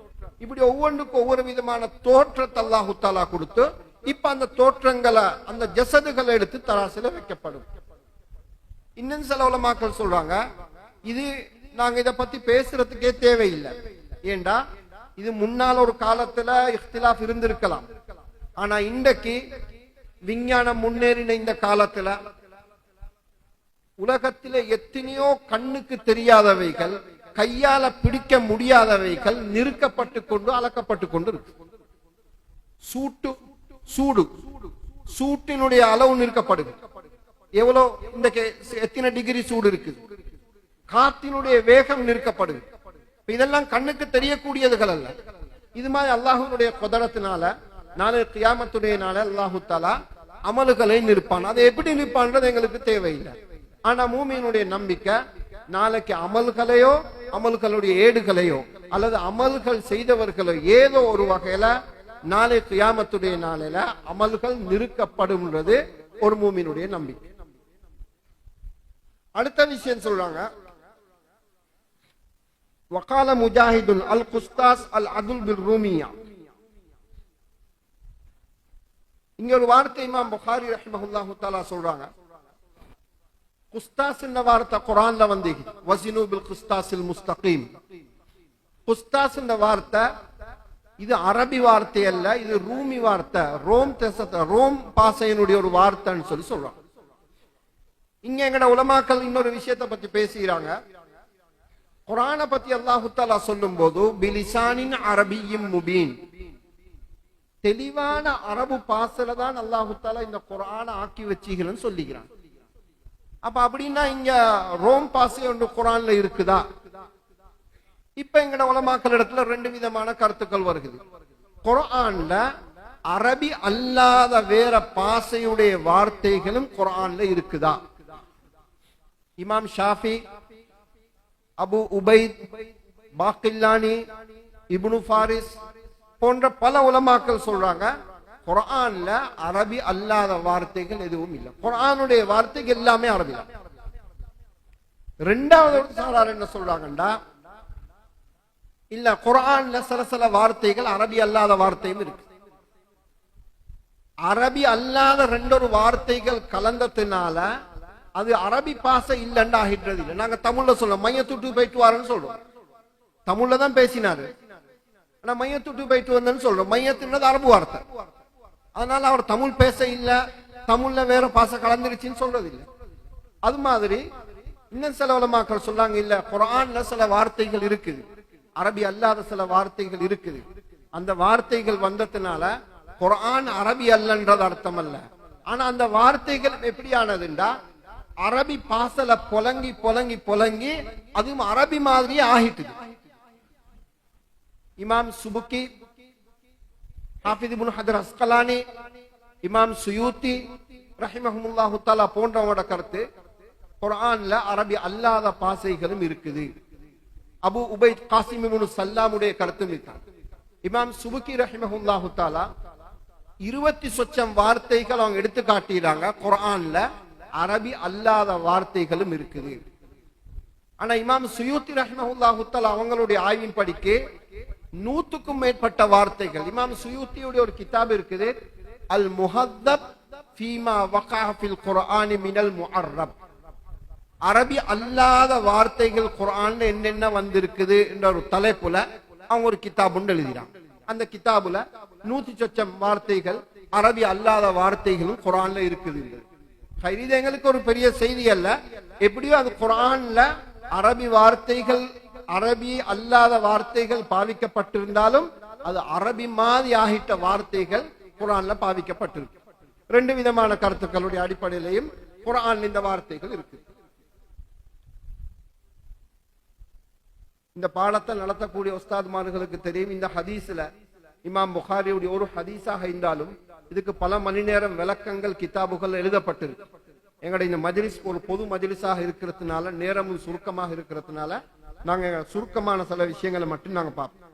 [SPEAKER 1] இப்படி ஒவ்வொன்றுக்கும் ஒவ்வொரு விதமான தோற்றத்தை அல்லாஹு தஆலா கொடுத்து இப்ப அந்த தோற்றங்களை அந்த ஜசதுகளை எடுத்து தராசுல வைக்கப்படும். இன்னும் சில உலமாக்கள் சொல்றாங்க இது நாங்க இத பத்தி பேசுறதுக்கே தேவையில்லை. ஏண்டா இது முன்னால் ஒரு காலத்துல இख्तिलाफ இருந்திருக்கலாம். ஆனா இன்றைக்கு விஞ்ஞானம் முன்னேறின இந்த காலத்துல உலகத்தில எத்தனையோ கண்ணுக்கு தெரியாதவைகள், கையால பிடிக்க முடியாதவைகள் நிறுக்கப்பட்டு கொண்டு அளக்கப்பட்டு கொண்டு இருக்கு. சூடு, சூட்டினுடைய அளவு நிறுக்கப்படுது. எவ்வளவு இன்றைக்கு எத்தனை டிகிரி சூடு இருக்கு, காத்தினுடைய வேகம் நிறுக்கப்படுது. இதெல்லாம் கண்ணுக்கு தெரியக்கூடியதுகள் அல்ல. இது மாதிரி அல்லாஹ்வுடைய குதரத்தினால நாளை கியாமத்துடைய நாள அல்லாஹு தஆலா அமல்களை நிற்பான். அதை எப்படி நிற்பான்றது எங்களுக்கு தேவையில்லை. ஆனா மூமியினுடைய நம்பிக்கை நாளைக்கு அமல்களையோ அமல்களுடைய ஏடுகளையோ அல்லது அமல்கள் செய்தவர்களோ ஏதோ ஒரு வகையில நாளை கியாமத்துடைய நாளில அமல்கள் நிறுக்கப்படும்ன்றது ஒரு மூமினுடைய நம்பிக்கை. அடுத்த விஷயம் சொல்றாங்க, வகால முஜாஹிதுன் அல் குஸ்தாஸ் அல் அதுல் பில் ரூமியா. இங்க ஒரு வார்த்தை இமாம் புகாரி ரஹ்மஹுல்லாஹு தஆலா சொல்றாங்க. குஸ்தாஸ் என்ற வார்த்தை குர்ஆன்ல வந்து வஸினு பில் குஸ்தாஸில் முஸ்தகீம். குஸ்தாஸ் என்ற வார்த்தை இது அரபி வார்த்தை அல்ல, இது ரூமி வார்த்தை, ரோம் பாசையினுடைய ஒரு வார்த்தைன்னு சொல்றாங்க. இங்க எங்கட உலமாக்கள் இன்னொரு விஷயத்தை பத்தி பேசுகிறாங்க. குர்ஆனை பத்தி அல்லாஹ் தஆலா சொல்லும் போது பிலிசானின் அரபியும் முபீன், தெளிவான அரபு பாசையில தான் அல்லாஹ் தஆலா இந்த குர்ஆனை ஆக்கி வச்சீங்கன்னு சொல்லிக்கிறான். அப்ப அப்படின்னா இங்க ரோம் பாசை ஒன்று குர்ஆன்ல இருக்குதா? இப்ப எங்கட உலமாக்கள் இடத்துல ரெண்டு விதமான கருத்துக்கள் வருகிறது. குர்ஆன்ல அரபி அல்லாத வேற பாசையுடைய வார்த்தைகளும் குர்ஆன்ல இருக்குதா? இமாம் ஷாஃபி, அபு உபைத், பாக்கில்லானி, இப்னு ஃபாரிஸ் போன்ற பல உலமாக்கள் சொல்றாங்க குர்ஆன்ல அரபி அல்லாத வார்த்தைகள் எதுவும் இல்லை, குர்ஆனுடைய வார்த்தைகள் எல்லாமே அரபி தான். ரெண்டாவது சாரார் என்ன சொல்றாங்கண்டா, இல்ல குர்ஆன்ல சில வார்த்தைகள் அரபி அல்லாத வார்த்தையும் இருக்கு. அரபி அல்லாத ரெண்டொரு வார்த்தைகள் கலந்ததுனால அது அரபி பாசை இல்லைன்னு ஆகின்றது இல்லை. நாங்க தமிழ்ல சொல்றோம் மையத்துட்டு போயிட்டு வாரன்னு சொல்றோம், தமிழ்ல தான் பேசினாரு. ஆனா மையத்துட்டு போயிட்டு வந்தேன்னு சொல்றோம், மையத்துன்றது அரபு வார்த்தை. அதனால அவர் தமிழ் பேச இல்ல, தமிழ்ல வேற பாசை கலந்துருச்சுன்னு சொல்றது இல்லை. அது மாதிரி இன்னும் சில உலமாக்கள் சொல்றாங்க, இல்ல குர்ஆன்ல சில வார்த்தைகள் இருக்குது, அரபி அல்லாத சில வார்த்தைகள் இருக்குது. அந்த வார்த்தைகள் வந்ததுனால குர்ஆன் அரபி அல்லன்றது அர்த்தம் அல்ல. ஆனா அந்த வார்த்தைகள் எப்படியானதுண்டா அரபி பாசல பொலங்கி பொலங்கி பொலங்கி அதுவும் அரபி மாதிரியே ஆகிட்டுது. இமாம் சுபுக்கி, ஹாஃபிஸ் இப்னு ஹஜர் அஸ்கலானி, இமாம் சுயூத்தி ரஹிமஹுல்லாஹு தஆலா போன்றவங்களோட கருத்து குர்ஆன்ல அரபி அல்லாத பாசைகளும் இருக்குது. அபு உபைத் காசிம் இப்னு சல்லாமுடைய கருத்து இதுதான். இமாம் சுபுக்கி ரஹிமஹுல்லாஹு தஆலா 20 சொச்சம் வார்த்தைகள் அவங்க எடுத்து காட்டிறாங்க குர்ஆன்ல அரபி அல்லாத வார்த்தைகளும் இருக்குது. ஆனா இமாம் சுயூத்தி ரஹ்மஹுல்லாஹு தஆலா அவங்களுடைய ஆய்வின் படிக்கு 100க்கும் மேற்பட்ட வார்த்தைகள். இமாம் சுயூத்தியுடைய ஒரு கிதாப் இருக்குது, அல் முஹத்தப் ஃபீமா வகஅ ஃபில் குர்ஆனி மினல் முஅர்ரப். அரபி அல்லாத வார்த்தைகள் குர்ஆன்ல என்னென்ன வந்திருக்குது என்ற ஒரு தலைப்புல அவங்க ஒரு கிதாப் ஒன்று எழுதிறாங்க. அந்த கிதாபுல 100 சொச்சம் வார்த்தைகள் அரபி அல்லாத வார்த்தைகளும் குர்ஆன்ல இருக்குது. இது எங்களுக்கு ஒரு பெரிய செய்தி அல்ல, எப்படியோ அது குர்ஆன்ல அரபி வார்த்தைகள் அரபி அல்லாத வார்த்தைகள் பாவிக்கப்பட்டிருந்தாலும் அது அரபி மாதிரி ஆகிட்ட வார்த்தைகள் குர்ஆன்ல பாவிக்கப்பட்டிருக்கு. ரெண்டு விதமான கருத்துக்களுடைய அடிப்படையிலையும் குர்ஆன் இந்த வார்த்தைகள் இருக்கு. இந்த பாடத்தை நடத்தக்கூடிய உஸ்தாத்மார்களுக்கு தெரியும், இந்த ஹதீஸ்ல இமாம் புகாரியுடைய ஒரு ஹதீஸாக இருந்தாலும் இதுக்கு பல மணி நேரம் விளக்கங்கள் கிதாபுகள் எழுதப்பட்டிருக்கு. எங்களுடைய இந்த மஜ்லிஸ் ஒரு பொது மஜ்லிஸாக இருக்கிறதுனால நேரமும் சுருக்கமாக இருக்கிறதுனால நாங்க சுருக்கமான சில விஷயங்களை மட்டும் நாங்க பார்ப்போம்.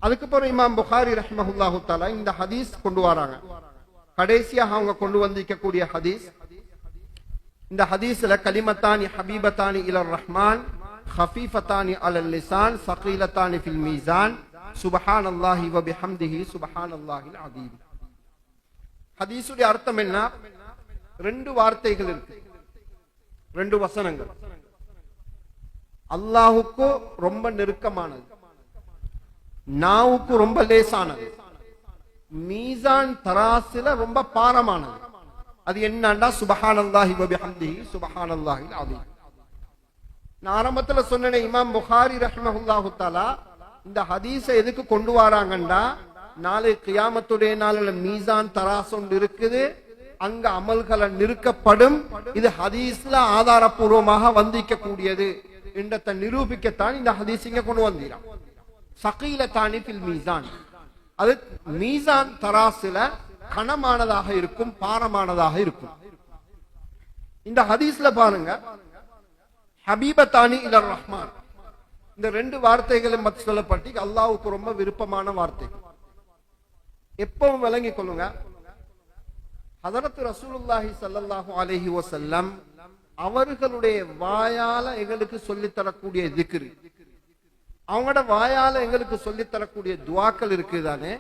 [SPEAKER 1] அதுக்கப்புறம் இமாம் புகாரி ரஹ்மஹுல்லாஹு தஆலா இந்த ஹதீஸ் கொண்டு வராங்க. கடைசியாக அவங்க கொண்டு வந்திருக்கக்கூடிய ஹதீஸ், இந்த ஹதீஸ்ல கலிமத்தானி ஹபீபத்தானி இலர் ரஹ்மான் ஹஃபீஃபத்தானி அலல் லிசான் ஸகீலத்தானி ஃபில் மீசான் சுப்ஹானல்லாஹி வ பிஹம்திஹி சுப்ஹானல்லாஹில் அஸீம். ஹதீஸுடைய அர்த்தம் என்ன? ரெண்டு வார்த்தைகள் இருக்கு, ரெண்டு வசனங்கள். அல்லாஹுக்கு ரொம்ப நெருக்கமானது, நாவுக்கு ரொம்ப லேசானது, மீசான் தராசில ரொம்ப பாரமானது. அது என்னன்னா சுப்ஹானல்லாஹி வ பிஹம்திஹி சுப்ஹானல்லாஹில் அஸீம். நான் ஆரம்பத்துல சொன்னேன், இமாம் புகாரி ரஹ்மஹுல்லாஹு தஆலா இந்த ஹதீஸை எதுக்கு கொண்டு வராங்கன்னா, நாளை கியாமத்துடைய நாளில் மீசான் தராஸ் ஒன்று இருக்குது, அங்க அமல்களை நிறுக்கப்படும். இது ஹதீஸ்ல ஆதாரபூர்வமாக வந்திக்கக்கூடியது என்றதை நிரூபிக்கத்தான் இந்த ஹதீஸ் இங்க கொண்டு வந்தீரான். ஸகீலத்தானி ஃபில் மீசான், அது மீசான் தராசுல கனமானதாக இருக்கும், பாரமானதாக இருக்கும். இந்த ஹதீஸ்ல பாருங்க, ஹபீபத்தானி இலர் ரஹ்மான், இந்த ரெண்டு வார்த்தைகளும் பற்றி சொல்லப்பட்டு அல்லாஹ்வுக்கு ரொம்ப விருப்பமான வார்த்தை. எப்பவும் விளங்கிக் கொள்ளுங்க, ஹதரத் ரசூலுல்லாஹி ஸல்லல்லாஹு அலைஹி வஸல்லம் அவர்களுடைய வாயால எங்களுக்கு சொல்லித் தரக்கூடிய திக்ர், அவங்களோட வாயால எங்களுக்கு சொல்லித் தரக்கூடிய துவாக்கள் இருக்குதானே,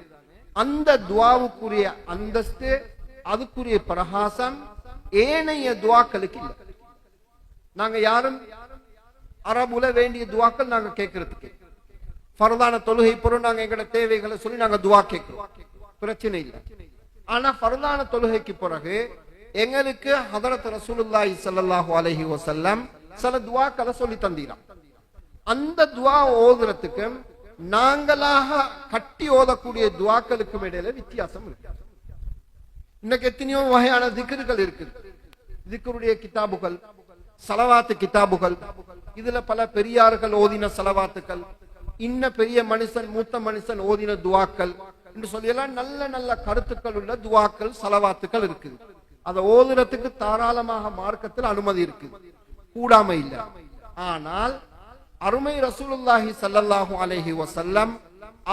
[SPEAKER 1] அந்த துவாவுக்குரிய அந்தஸ்து, அதுக்குரிய பிரகாசம் ஏனைய துவாக்களுக்கு இல்லை. நாங்க யாரும் அரபுல வேண்டிய துவாக்கள் நாங்க கேட்கறதுக்கு, ஃபர்தான தொழுகை பொருள் நாங்க எங்களோட தேவைகளை சொல்லி நாங்க துவா கேட்கிறோம், பிரச்சனை இல்லை. ஆனா ஃபர்தான தொழுகைக்கு பிறகு எங்களுக்கு ஹதரத் ரசூலுல்லாஹி ஸல்லல்லாஹு அலைஹி வஸல்லம் சில துவாக்களை சொல்லி தந்தீராம். அந்த துவா ஓதுறதுக்கு நாங்களாக கட்டி ஓதக்கூடிய துவாக்களுக்கும் இடையில வித்தியாசம் இருக்கு. இன்னைக்கு எத்தனையோ வகையான திக்ருகள் இருக்குது. திக்ருடைய கிதாபுகள், சலவாத்து கிதாபுகள், இதுல பல பெரியார்கள் ஓதின சலவாத்துக்கள், இன்ன பெரிய மனுஷன் மூத்த மனுஷன் ஓதின துவாக்கள் என்று சொல்லியெல்லாம் நல்ல நல்ல கருத்துக்கள் உள்ள துவாக்கள் சலவாத்துக்கள் இருக்குது. அதை ஓதுறதுக்கு தாராளமாக மார்க்கத்தில் அனுமதி இருக்குது, கூடாம இல்லை. ஆனால் அருமை ரசூலுல்லாஹி ஸல்லல்லாஹு அலைஹி வஸல்லம்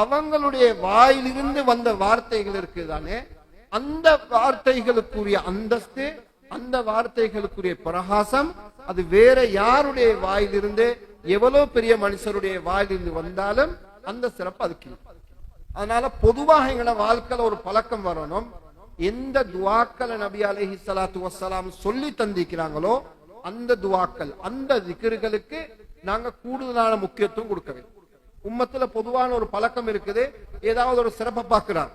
[SPEAKER 1] அவங்களுடைய வாயிலிருந்து வந்த வார்த்தைகள் இருக்குதானே, அந்த வார்த்தைகளுக்குரிய அந்தஸ்து, அந்த வார்த்தைகளுக்குரிய பிரகாசம் அது வேற யாருடைய வாயிலிருந்து, எவ்வளவு பெரிய மனுஷருடைய வாயிலிருந்து வந்தாலும் அந்த சிறப்பு அதுக்கு. அதனால பொதுவாக எங்களோட வாழ்க்கையில ஒரு பழக்கம் வரணும், எந்த துவாக்களை நபி அலைஹி ஸலாத்து வஸ்ஸலாம் சொல்லி தந்திக்கிறாங்களோ அந்த துவாக்கள், அந்த திக்ருகளுக்கு நாங்க கூடுதலான முக்கியத்துவம் கொடுக்க வேண்டும். உம்மத்துல பொதுவான ஒரு பழக்கம் இருக்குது, ஏதாவது ஒரு சிறப்பை பார்க்கிறார்,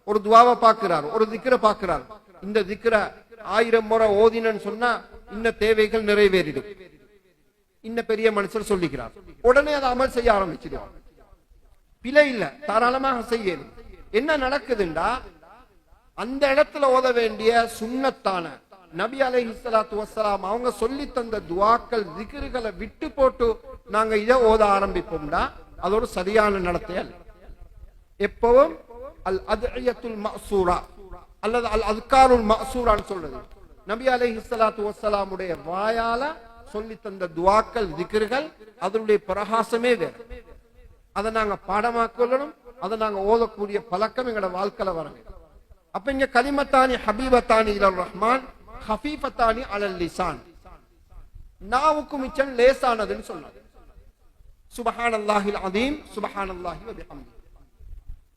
[SPEAKER 1] ஒரு துவாவை பார்க்கிறார், ஒரு திக்ரை பார்க்கிறார், இந்த திக்ரை 1000 முறை ஓதினன்னு சொன்னா இன்ன தேவைகள் நிறைவேறிடும், இன்ன பெரிய மனுஷர் சொல்லிக்கிறார், உடனே அதை அமல் செய்ய ஆரம்பிச்சிடுவார். பிழை இல்ல, தாராளமாக செய்யணும். என்ன நடக்குதுண்டா, அந்த இடத்துல ஓத வேண்டிய சுன்னத்தான நபி அலைஹிஸ்ஸலாத்து வஸ்ஸலாம் அவங்க சொல்லி தந்த துஆக்கள் திக்ருகளை விட்டு போட்டு நாங்க இதை ஓத ஆரம்பிப்போம்டா அது ஒரு சரியான நடத்தை அல்ல. எப்பவும் அல் அத்இயத்துல் மஅசூரா அல்லது அல் அஸ்காருல் மஅசூரான்னு சொல்றது, நபி அலைஹிஸ்ஸலாத்து வஸ்ஸலாமுடைய வாயால சொல்லி தந்த துஆக்கள் திக்ருகள் அதனுடைய பிரகாசமே வேறு. அதை நாங்க பாடமாக்கணும், அதை நாங்க ஓதக்கூடிய பழக்கம் எங்களோட வாழ்க்கையில வரணும். அப்ப இங்க கலிமத்தானி ஹபீபத்தானி இலர் ரஹ்மான் ஹஃபீஃபத்தானி அலல் லிசான், நாவுக்கு மிச்சம் லேசானதுன்னு சொன்னாங்க. சுப்ஹானல்லாஹில் அதீம் சுப்ஹானல்லாஹி வ பிஹம்தி.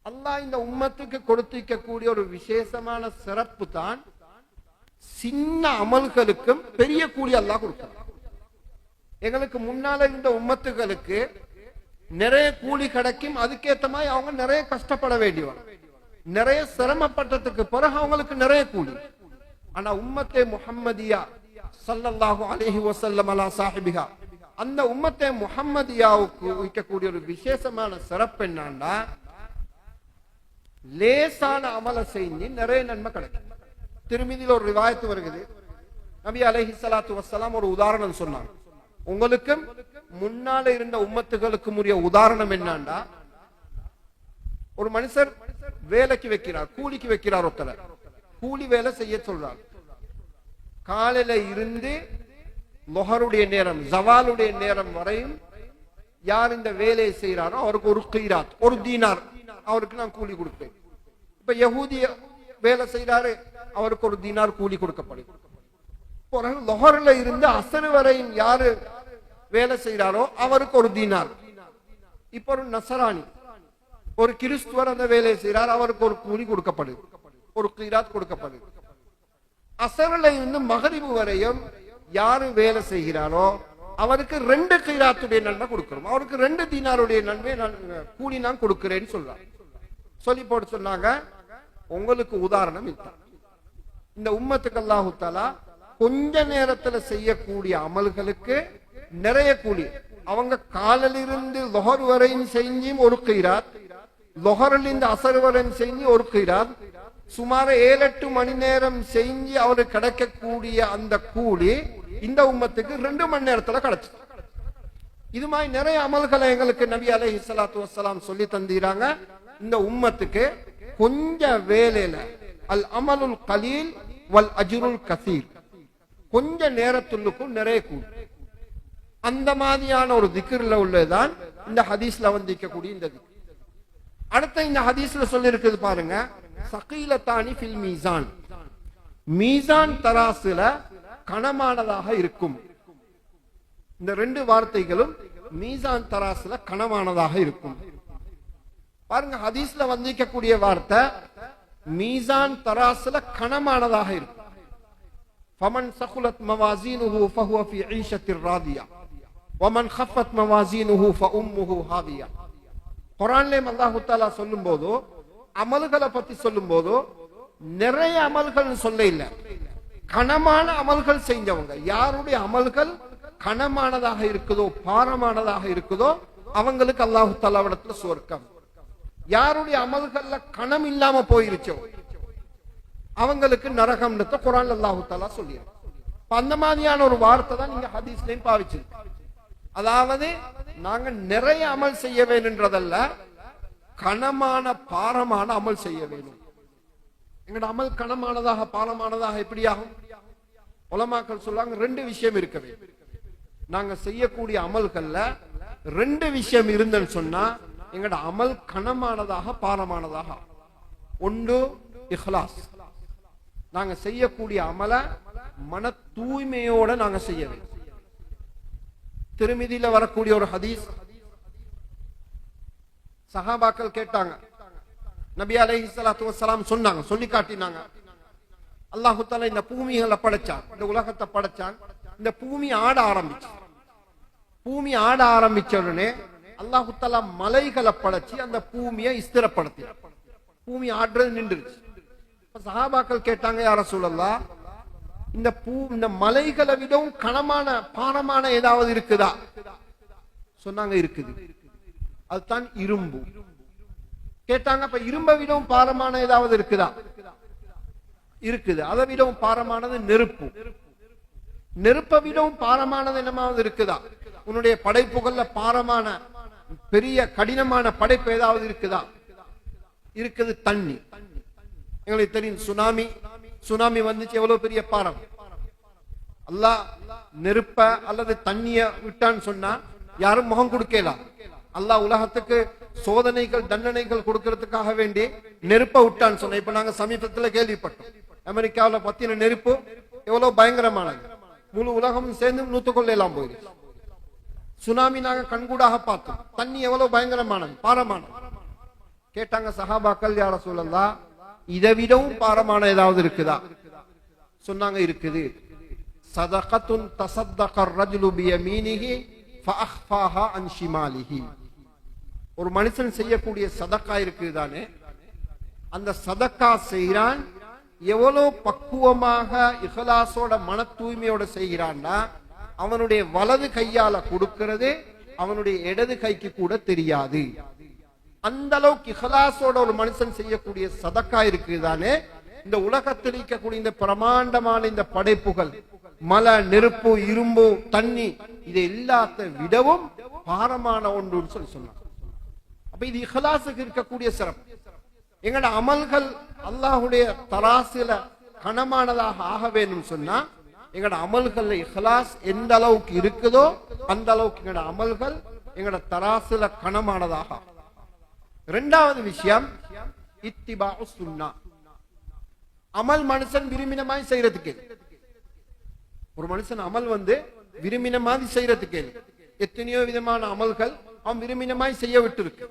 [SPEAKER 1] அல்லாஹ் இந்த உம்மத்துக்கு கொடுத்திருக்கக்கூடிய ஒரு விசேஷமான சிறப்பு தான், சின்ன அமல்களுக்கும் பெரிய கூலி அல்லாஹ் கொடுக்கிறார். எங்களுக்கு முன்னால இருந்த உம்மத்துகளுக்கு நிறைய கூலி கிடைக்கும், அதுக்கேற்ற மாதிரி அவங்க நிறைய கஷ்டப்பட வேண்டியவங்க, நிறைய சிரமப்பட்டதுக்கு பிறகு அவங்களுக்கு நிறைய கூலி. ஆனா உம்மத்தே முஹம்மதியா ஸல்லல்லாஹு அலைஹி வஸல்லம் அலா சாஹிபிஹா, அந்த உம்மத்தே முஹம்மதியாவுக்கு இருக்கக்கூடிய ஒரு விசேஷமான சிறப்பு என்னன்னா, லேசான அமல செஞ்சு நிறைய நன்மை கிடைக்கும். திருமிதியில் ஒரு ரிவாயத்து வருகிறது, நபி அலைஹிஸ்ஸலாத்து வஸ்ஸலாம் ஒரு உதாரணம் சொன்னாங்க. உங்களுக்கும் முன்னால இருந்த உம்மத்துகளுக்கும் உரிய உதாரணம் என்னண்டா, ஒரு மனுஷர் வேலைக்கு வைக்கிறார், கூலிக்கு வைக்கிறார், ஒருத்தர் கூலி வேலை செய்ய சொல்றார். காலையில இருந்து லொஹருடைய நேரம் ஜவாலுடைய நேரம் வரையும் யார் இந்த வேலையை செய்யறாரோ அவருக்கு ஒரு கீராத், ஒரு தீனார் அவருக்கு நான் கூலி கொடுப்பேன். இப்ப யஹூதிய வேலை செய்யறாரு, அவருக்கு ஒரு தீனார் கூலி கொடுக்கப்படும். லொஹர்ல இருந்து அசர் வரையும் யாரு வேலை செய்யறாரோ அவருக்கு ஒரு தீனார். இப்ப ஒரு நசராணி, ஒரு கிறிஸ்துவர் அந்த வேலையை செய்யறார், அவருக்கு ஒரு கூலி கொடுக்கப்படுது, ஒரு கீராத் கொடுக்கப்படுது. அசர்ல இருந்து மகரிபு வரையும் யாரு வேலை செய்கிறாரோ அவருக்கு 2 கீராத்துடைய நன்மை கொடுக்கிறோம், அவருக்கு 2 தீனாருடைய நன்மை கூலி நான் கொடுக்கிறேன்னு சொல்றாங்க. சொல்லி போட்டு சொன்னாங்க, உங்களுக்கு உதாரணம் இதுதான். இந்த உம்மத்துக்கு அல்லாஹு தஆலா கொஞ்ச நேரத்துல செய்யக்கூடிய அமல்களுக்கு நிறைய கூலி. அவங்க காலிலிருந்து லொஹர் வரையும் செஞ்சும் ஒரு கீராத், லொஹரிலிருந்து அசர் வரையும் செஞ்சு ஒரு கீராத், சுமார் 7-8 மணி நேரம் செஞ்சு அவருக்கு கிடைக்கக்கூடிய அந்த கூலி இந்த உம்மத்துக்கு 2 மணி நேரத்துல கிடைச்சு. இது மாதிரி நிறைய அமல்களை எங்களுக்கு நபி அலைஹிஸ்ஸலாத்து வஸ்ஸலாம் சொல்லி தந்தீராங்க. இந்த உம்மத்துக்கு கொஞ்ச வேலையில அல் அமலுல் கலீல் வல் அஜ்ருல் கசீர், கொஞ்ச நேரத்துள்ளுக்கும் நிறைய கூலி. அந்த மாதிரியான ஒரு திக்ர்ல உள்ளதுதான் இந்த ஹதீஸ்ல வந்திருக்கக்கூடிய இந்த திக்ர். அடுத்த இந்த ஹதீஸ்ல சொல்லி இருக்குது பாருங்க, சகீலத்தானி ஃபில் மீசான், மீசான் தராசுல கனமானதாக இருக்கும். இந்த ரெண்டு வார்த்தைகளும் மீசான் தராசுல கனமானதாக இருக்கும். பாருங்க, ஹதீஸ்ல வந்திருக்கக்கூடிய வார்த்தை மீசான் தராசுல கனமானதாக இருக்கும். فمن ثقلت موازينه فهو في عيشة راضية ومن خفت موازينه فأمه هاوية. குர்ஆன்ல அல்லாஹ் தஆலா சொல்லும்போது அமல்களை பத்தி சொல்லும்போது நிறைய அமல்கள் சொல்ல இல்ல, கனமான அமல்கள் செஞ்சவங்க, யாருடைய அமல்கள் கனமானதாக இருக்குதோ பாரமானதாக இருக்குதோ அவங்களுக்கு அல்லாஹ் தஆலா இடத்துல சொர்க்கம். யாருடைய அமல்கள்ல கனம் இல்லாம போயிருச்சோ அவங்களுக்கு நரகம் குர்ஆன்ல அல்லாஹ் தஆலா சொல்லியிருக்கார். அந்த மாதிரியான ஒரு வார்த்தை தான் நீங்க ஹதீஸ்லயும் பாவிச்சிருக்கீங்க. அதாவது நாங்க நிறைய அமல் செய்ய வேணும்ன்றதல்ல, கனமான பாரமான அமல் செய்ய வேணும். எங்கட அமல் கனமானதாக பாரமானதாக எப்படி ஆகும்? உலமாக்கள் சொல்றாங்க ரெண்டு விஷயம் இருக்கவே. நாங்க செய்யக்கூடிய அமல்கள்ல ரெண்டு விஷயம் இருந்தன்னு சொன்னா எங்கட அமல் கனமானதாக பாரமானதாக. ஒன்று இஹ்லாஸ், நாங்க செய்யக்கூடிய அமல மன தூய்மையோட நாங்க செய்ய வேண்டும். திருமிதியில வரக்கூடிய ஒரு ஹதீஸ், சஹாபாக்கள் கேட்டாங்க, நபி அலைஹிஸ்ஸலாத்து வஸ்ஸலாம் சொன்னாங்க, சொல்லி காட்டினாங்க, அல்லாஹ் தஆலா இந்த பூமிகளை படைச்சான், இந்த உலகத்தை படைச்சான், இந்த பூமி ஆட ஆரம்பிச்சு. பூமி ஆட ஆரம்பிச்ச உடனே அல்லாஹ் தஆலா மலைகளை படைச்சு அந்த பூமியை ஸ்திரப்படுத்தினார். பூமி ஆடுறது நின்றுச்சு. சஹாபாக்கள் கேட்டாங்க, யா ரசூலல்லாஹ், இந்த மலைகளை விடவும் கனமான பாரமான ஏதாவது இருக்குதா? சொன்னாங்க, இருக்குது. அதுதான் இரும்பு. கேட்டாங்க, அப்ப இரும்பை விடவும் பாரமான ஏதாவது இருக்குதா? இருக்குது. அதை விடவும் பாரமானது நெருப்பு. நெருப்பை விடவும் பாரமானது என்னமாவது இருக்குதா? உன்னுடைய படைப்புகள்ல பாரமான பெரிய கடினமான படைப்பு ஏதாவது இருக்குதா? இருக்குது. தண்ணி. எங்களுக்கு தெரியும், சுனாமி வந்துச்சு, எவ்வளவு பெரிய பாரம். அல்லாஹ் நெருப்ப அல்லது தண்ணிய விட்டான்னு சொன்னா யாரும் முகம் கொடுக்கலாம். அல்லாஹ் உலகத்துக்கு சோதனைகள் தண்டனைகள் கொடுக்கறதுக்காக வேண்டி நெருப்ப விட்டான்னு சொன்ன. இப்ப நாங்க சமீபத்துல கேள்விப்பட்டோம், அமெரிக்காவில் பத்தின நெருப்பு எவ்வளவு பயங்கரமானது, முழு உலகமும் சேர்ந்து 100 கொள்ளையெல்லாம் போயிடுச்சு. சுனாமி நாங்க கண்கூடாக பார்த்தோம். தண்ணி எவ்வளவு பயங்கரமானது, பாரமானது. கேட்டாங்க சஹாபாக்கள், யா ரசூலல்லாஹ், இதை விடவும் பாரமான ஏதாவது இருக்குதா? சொன்னாங்க, இருக்குது. சதகத்துன் தஸத்தகர் ரஜுலு பியமீனிஹி ஃபஅஹ்ஃபாஹா அன் ஷிமாலிஹி. ஒரு மனுஷன் செய்யக்கூடிய சதக்கா இருக்குதானே, அந்த சதக்கா செய்கிறான், எவ்வளவு பக்குவமாக இஹ்லாஸோட மன தூய்மையோட செய்கிறான்னா அவனுடைய வலது கையால கொடுக்கிறது அவனுடைய இடது கைக்கு கூட தெரியாது. அந்த அளவுக்கு இஹ்லாஸோட ஒரு மனுஷன் செய்யக்கூடிய சதக்கா இருக்குதானே, இந்த உலகத்தில் இருக்கக்கூடிய இந்த பிரமாண்டமான இந்த படைப்புகள், மலை, நெருப்பு, இரும்பு, தண்ணி, இது எல்லாத்த விடவும் பாரமான ஒன்று சொல்லி சொன்னாங்க. அப்ப இது இஹ்லாஸுக்கு இருக்கக்கூடிய சிறப்பு. எங்கட அமல்கள் அல்லாஹ்வுடைய தராசில கனமானதாக ஆக வேண்டும் சொன்னா எங்கட அமல்கள் இஹ்லாஸ் எந்த அளவுக்கு இருக்குதோ அந்த அளவுக்கு எங்கட அமல்கள் எங்கட தராசில கனமானதாக. இரண்டாவது விஷயம் இத்திபாஉ சுன்னா. அமல் மனுஷன் விரும்பினமாய் செய்யறதுக்கு, ஒரு மனுஷன் அமல் விரும்பின மாதிரி செய்யறதுக்கு எத்தனையோ விதமான அமல்கள் அவன் விரும்பினமாய் செய்ய விட்டு இருக்கு.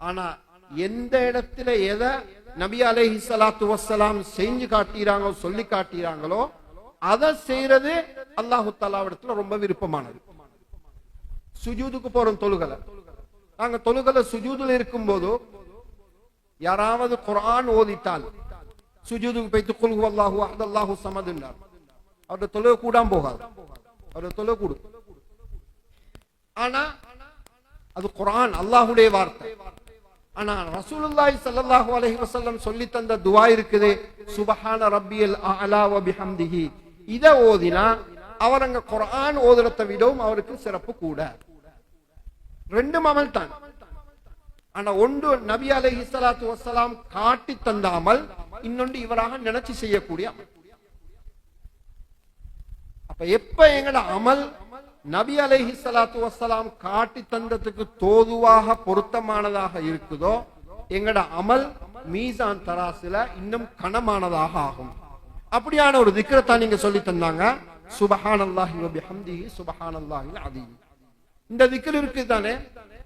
[SPEAKER 1] ஆனா எந்த இடத்துல எதை நபி அலைஹிஸ்ஸலாத்து வஸ்ஸலாம் செஞ்சு காட்டுறாங்களோ சொல்லி காட்டுறாங்களோ அதை செய்யறது அல்லாஹு தஆலா இடத்துல ரொம்ப விருப்பமானது. சுஜூதுக்கு போறோம், தொழுகல, நாங்க தொழுகல சுஜூதுல இருக்கும் போது யாராவது குர்ஆன் ஓதிட்டால் சுஜூதுக்கு போய்த்து குல் ஹுவல்லாஹு அஹத் அல்லாஹு ஸமத் என்றார், அவருடைய தொழுகை கூடாம போகாது, அவருடைய தொழுகை கூடும். ஆனா அது குர்ஆன், அல்லாஹ்வுடைய வார்த்தை. ஆனா ரசூலுல்லாஹி ஸல்லல்லாஹு அலைஹி வஸல்லம் சொல்லி தந்த துஆ இருக்குது, சுப்ஹான ரப்பியல் அஅலா வ பிஹம்திஹி. இத ஓதினா அவர் அங்க குர்ஆன் ஓதுறதை விடவும் அவருக்கு சிறப்பு கூட. ரெண்டும் அமல் தான். ஆனா ஒன்று நபி அலைஹிஸ்ஸலாத்து வஸ்ஸலாம் காட்டி தந்த அமல், இன்னொன்று இவராக நினைச்சு செய்யக்கூடிய அமல். அப்ப எப்ப எங்கட அமல் நபி அலைஹிஸ்ஸலாத்து வஸ்ஸலாம் காட்டி தந்ததுக்கு தோதுவாக பொருத்தமானதாக இருக்குதோ எங்கட அமல் மீசான் தராசுல இன்னும் கனமானதாக ஆகும். அப்படியான ஒரு திக்ரத்தான் நீங்க சொல்லி தந்தாங்க. சுபஹானல்லாஹி வ பிஹம்திஹி சுபஹானல்லாஹில் அஸீம். இந்த திக்ர் இருக்கு தானே,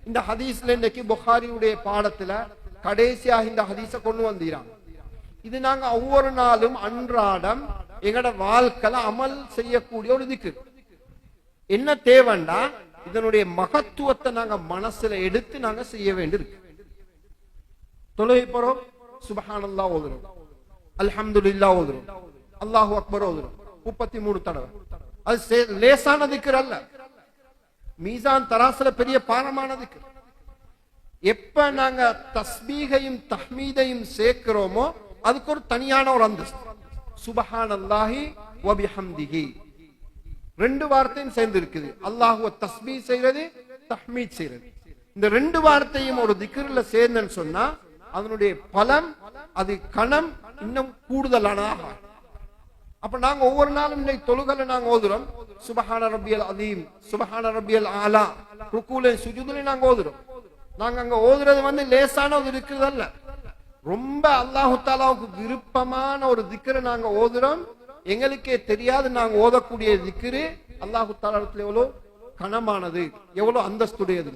[SPEAKER 1] இந்த ஹதீஸ்ல இன்னைக்கு புகாரியுடைய பாடத்துல கடைசியாக இந்த ஹதீஸை கொண்டு வந்தீராங்க. இது நாங்க ஒவ்வொரு நாளும் அன்றாடம் எங்கட வாழ்க்கையில அமல் செய்யக்கூடிய ஒரு திக்ர். என்ன தேவைண்டா, இதனுடைய மகத்துவத்தை நாங்க மனசுல எடுத்து நாங்க செய்ய வேண்டியிருக்கு. தொழுகை போறோம், சுபஹானல்லாஹ் ஓதுறோம், அல்ஹம்துலில்லாஹ் ஓதுறோம், அல்லாஹு அக்பர் ஓதுறோம் 33 தடவை. அது லேசான திக்ர் அல்ல, மீசான் தராசுல பெரிய பாரமான திக்ர். எப்ப நாங்க தஸ்பீகையும் தஹ்மீதையும் சேர்க்கிறோமோ அதுக்கு ஒரு தனியான ஒரு அந்தஸ்து. சுபஹானல்லாஹி வ பிஹம்திஹி ரெண்டு வார்த்தையும் சேர்ந்து இருக்குது. அல்லாஹ்வை தஸ்பீஹ் செய்யறது, தஹ்மீத் செய்யறது. இந்த ரெண்டு வார்த்தையும் ஒரு திக்ர்ல சேர்ந்தன்னு சொன்னா அதனுடைய பலம், அது கணம் இன்னும் கூடுதலானதாக. அப்ப நாங்க ஒவ்வொரு நாளும் இன்னைக்கு தொழுகையில நாங்க ஓதுறோம் சுபஹான ரப்பியல் அஸீம், சுபஹான ரப்பியல் ஆலா, ருக்கூல சுஜூதுல நாங்க ஓதுறோம். நாங்க அங்க ஓதுறது லேசான ஒரு திக்ர் அல்ல, ரொம்ப அல்லாஹு தஆலாவுக்கு விருப்பமான ஒரு திக்ரை நாங்க ஓதுறோம். எங்களுக்கே தெரியாது நாங்க ஓதக்கூடிய திக்ரு அல்லாஹு தஆலாவுக்கு எவ்வளவு கனமானது, எவ்வளவு அந்தஸ்துடையது.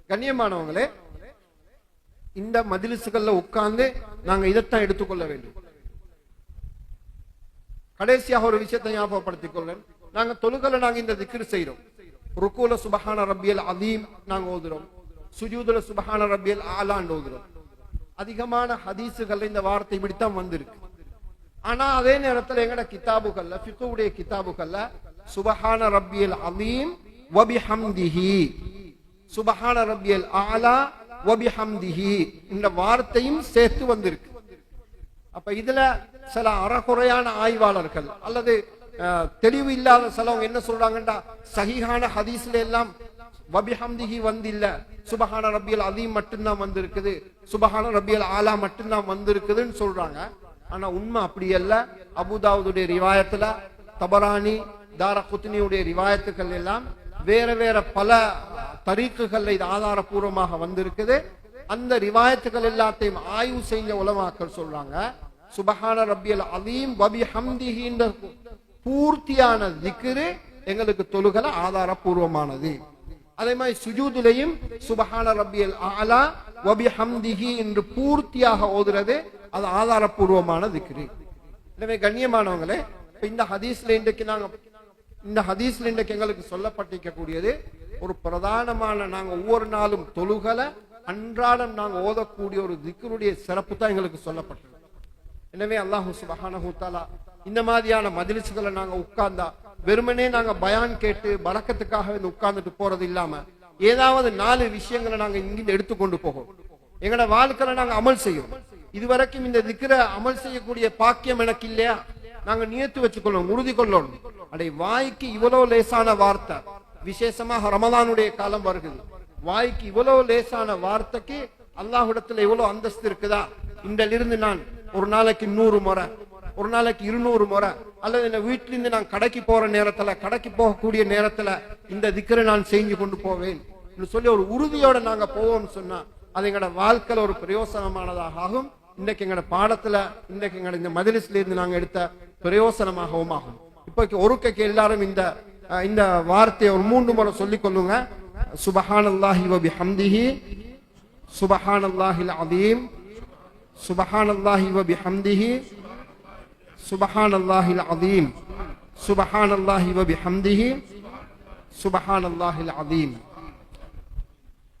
[SPEAKER 1] கண்ணியமானவங்களே, இந்த மஜ்லிஸ்கள்ல உட்கார்ந்து நாங்க இதைத்தான் எடுத்துக்கொள்ள வேண்டும். கடைசியாக ஒரு விஷயத்தை ஞாபகப்படுத்திக் கொள்றேன். நாங்க தொழுகையில நாங்க இந்த திக்ர் செய்யறோம். ருக்கூல சுபஹான ரப்பியல் அஸீம் நாங்க ஓதுறோம், சுஜூதுல சுபஹான ரப்பியல் ஆலான்னு ஓதுறோம். அதிகமான ஹதீஸுகள்ல இந்த வார்த்தை இப்படித்தான் வந்திருக்கு. ஆனா அதே நேரத்தில் எங்கட கிதாபுகள்ல, ஃபிக்ஹுடைய கிதாபுகள்ல சுபஹான ரப்பியல் அஸீம் வ பிஹம்திஹி, சுபஹான ரப்பியல் ஆலா வ பிஹம்திஹி இந்த வார்த்தையும் சேர்த்து வந்திருக்கு. அப்ப இதுல சில அறகுறையான ஆய்வாளர்கள் அல்லது தெளிவு இல்லாத சிலவங்க என்ன சொல்றாங்கடா, சஹீஹான ஹதீஸ்ல எல்லாம் வபிஹம்திஹி வந்தில்ல, சுபஹான ரப்பியல் அஸீம் மட்டும்தான் வந்திருக்குது, சுபஹான ரப்பியல் ஆலா மட்டும்தான் வந்திருக்குதுன்னு சொல்றாங்க. ஆனா உண்மை அப்படி அல்ல. அபூதாவுதுடைய ரிவாயத்துல, தபரானி, தாரகுத்னியுடைய ரிவாயத்துக்கள் எல்லாம் வேற வேற பல தரீக்குகள்ல இது ஆதாரபூர்வமாக வந்திருக்குது. அந்த ரிவாயத்துக்கள் எல்லாத்தையும் ஆய்வு செஞ்ச உலமாக்கள் சொல்றாங்க, சுபஹான ரப்பியல் அஸீம் வ பிஹம்திஹி பூர்த்தியான திக்ரு எங்களுக்கு தொழுகல ஆதாரபூர்வமானது. அதே மாதிரி சுஜூதுலையும் சுபஹான ரப்பியல் ஆலா வ பிஹம்திஹி என்று பூர்த்தியாக ஓதுறது அது ஆதாரபூர்வமான திக்ரு. எனவே கண்ணியமானவங்களே, இந்த ஹதீஸ்ல இன்றைக்கு எங்களுக்கு சொல்லப்பட்டிருக்க கூடியது ஒரு பிரதானமான, நாங்க ஒவ்வொரு நாளும் தொழுகல அன்றாடம் நாங்க ஓதக்கூடிய ஒரு திக்ருடைய சிறப்பு தான் எங்களுக்கு சொல்லப்பட்டது. எனவே அல்லாஹ் சுப்ஹானஹு வ தஆலா இந்த மாதிரியான மஜ்லிஸ்களை நாங்க உட்கார்ந்தா வெறுமனே நாங்க பயான் கேட்டு பரக்கத்துக்காக உட்கார்ந்துட்டு போறது இல்லாம ஏதாவது 4 விஷயங்களை நாங்க இங்கிருந்து எடுத்துக்கொண்டு போகும். எங்களோட வாழ்க்கையில நாங்க அமல் செய்யும். இதுவரைக்கும் இந்த திக்ரை அமல் செய்யக்கூடிய பாக்கியம் எனக்கு இல்லையா, நாங்க நியத்து வச்சுக்கொள்ளணும், உறுதி கொள்ளணும். அடே வாய்க்கு இவ்வளவு லேசான வார்த்தை, விசேஷமாக ரமலானுடைய காலம் வருகிறது, வாய்க்கு இவ்வளவு லேசான வார்த்தைக்கு அல்லாஹ்விடத்துல எவ்வளவு அந்தஸ்து இருக்குதா. இன்றிலிருந்து நான் ஒரு நாளைக்கு 100 முறை, ஒரு நாளைக்கு 200 முறை, அல்லது இந்த வீட்டிலிருந்து நான் கடைக்கு போற நேரத்துல, கடைக்கு போகக்கூடிய நேரத்துல இந்த திக்ரை நான் செஞ்சு கொண்டு போவேன் சொல்லி ஒரு உறுதியோட நாங்க போவோம்னு சொன்னா அது எங்களோட வாழ்க்கையில ஒரு பிரயோசனமானதாக ஆகும். இன்னைக்கு எங்களோட பாடத்துல, இன்னைக்கு எங்களோட இந்த மஜ்லிஸ்ல இருந்து நாங்க எடுத்த பிரயோசனமாகவும் ஆகும். இப்போ ஒருக்கைக்கு எல்லாரும் இந்த வார்த்தையை ஒரு 3 முறை சொல்லிக் கொள்ளுங்க. சுபஹானல்லாஹி வ பிஹம்திஹி சுபஹானல்லாஹில் அஸீம், சுபஹானல்லாஹி வ பிஹம்திஹி சுபஹானல்லாஹில் அஸீம், சுபஹானல்லாஹி வ பிஹம்திஹி சுபஹானல்லாஹில் அஸீம்.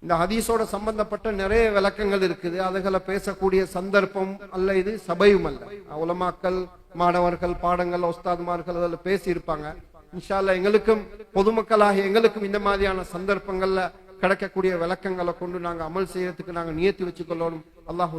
[SPEAKER 1] இந்த ஹதீஸோட சம்பந்தப்பட்ட நிறைய விளக்கங்கள் இருக்குது. அதுகளை பேசக்கூடிய சந்தர்ப்பம் அல்ல, இது சபையும் அல்ல. உலமாக்கள், மாணவர்கள், பாடங்கள், உஸ்தாத்மார்கள் அதில் பேசி இருப்பாங்க. இன்ஷா அல்லாஹ் எங்களுக்கும் பொதுமக்களாக எங்களுக்கும் இந்த மாதிரியான சந்தர்ப்பங்கள்ல கிடைக்கக்கூடிய விளக்கங்களை கொண்டு நாங்க அமல் செய்யறதுக்கு நாங்க நியத்து வச்சுக்கொள்ளணும். அல்லாஹ்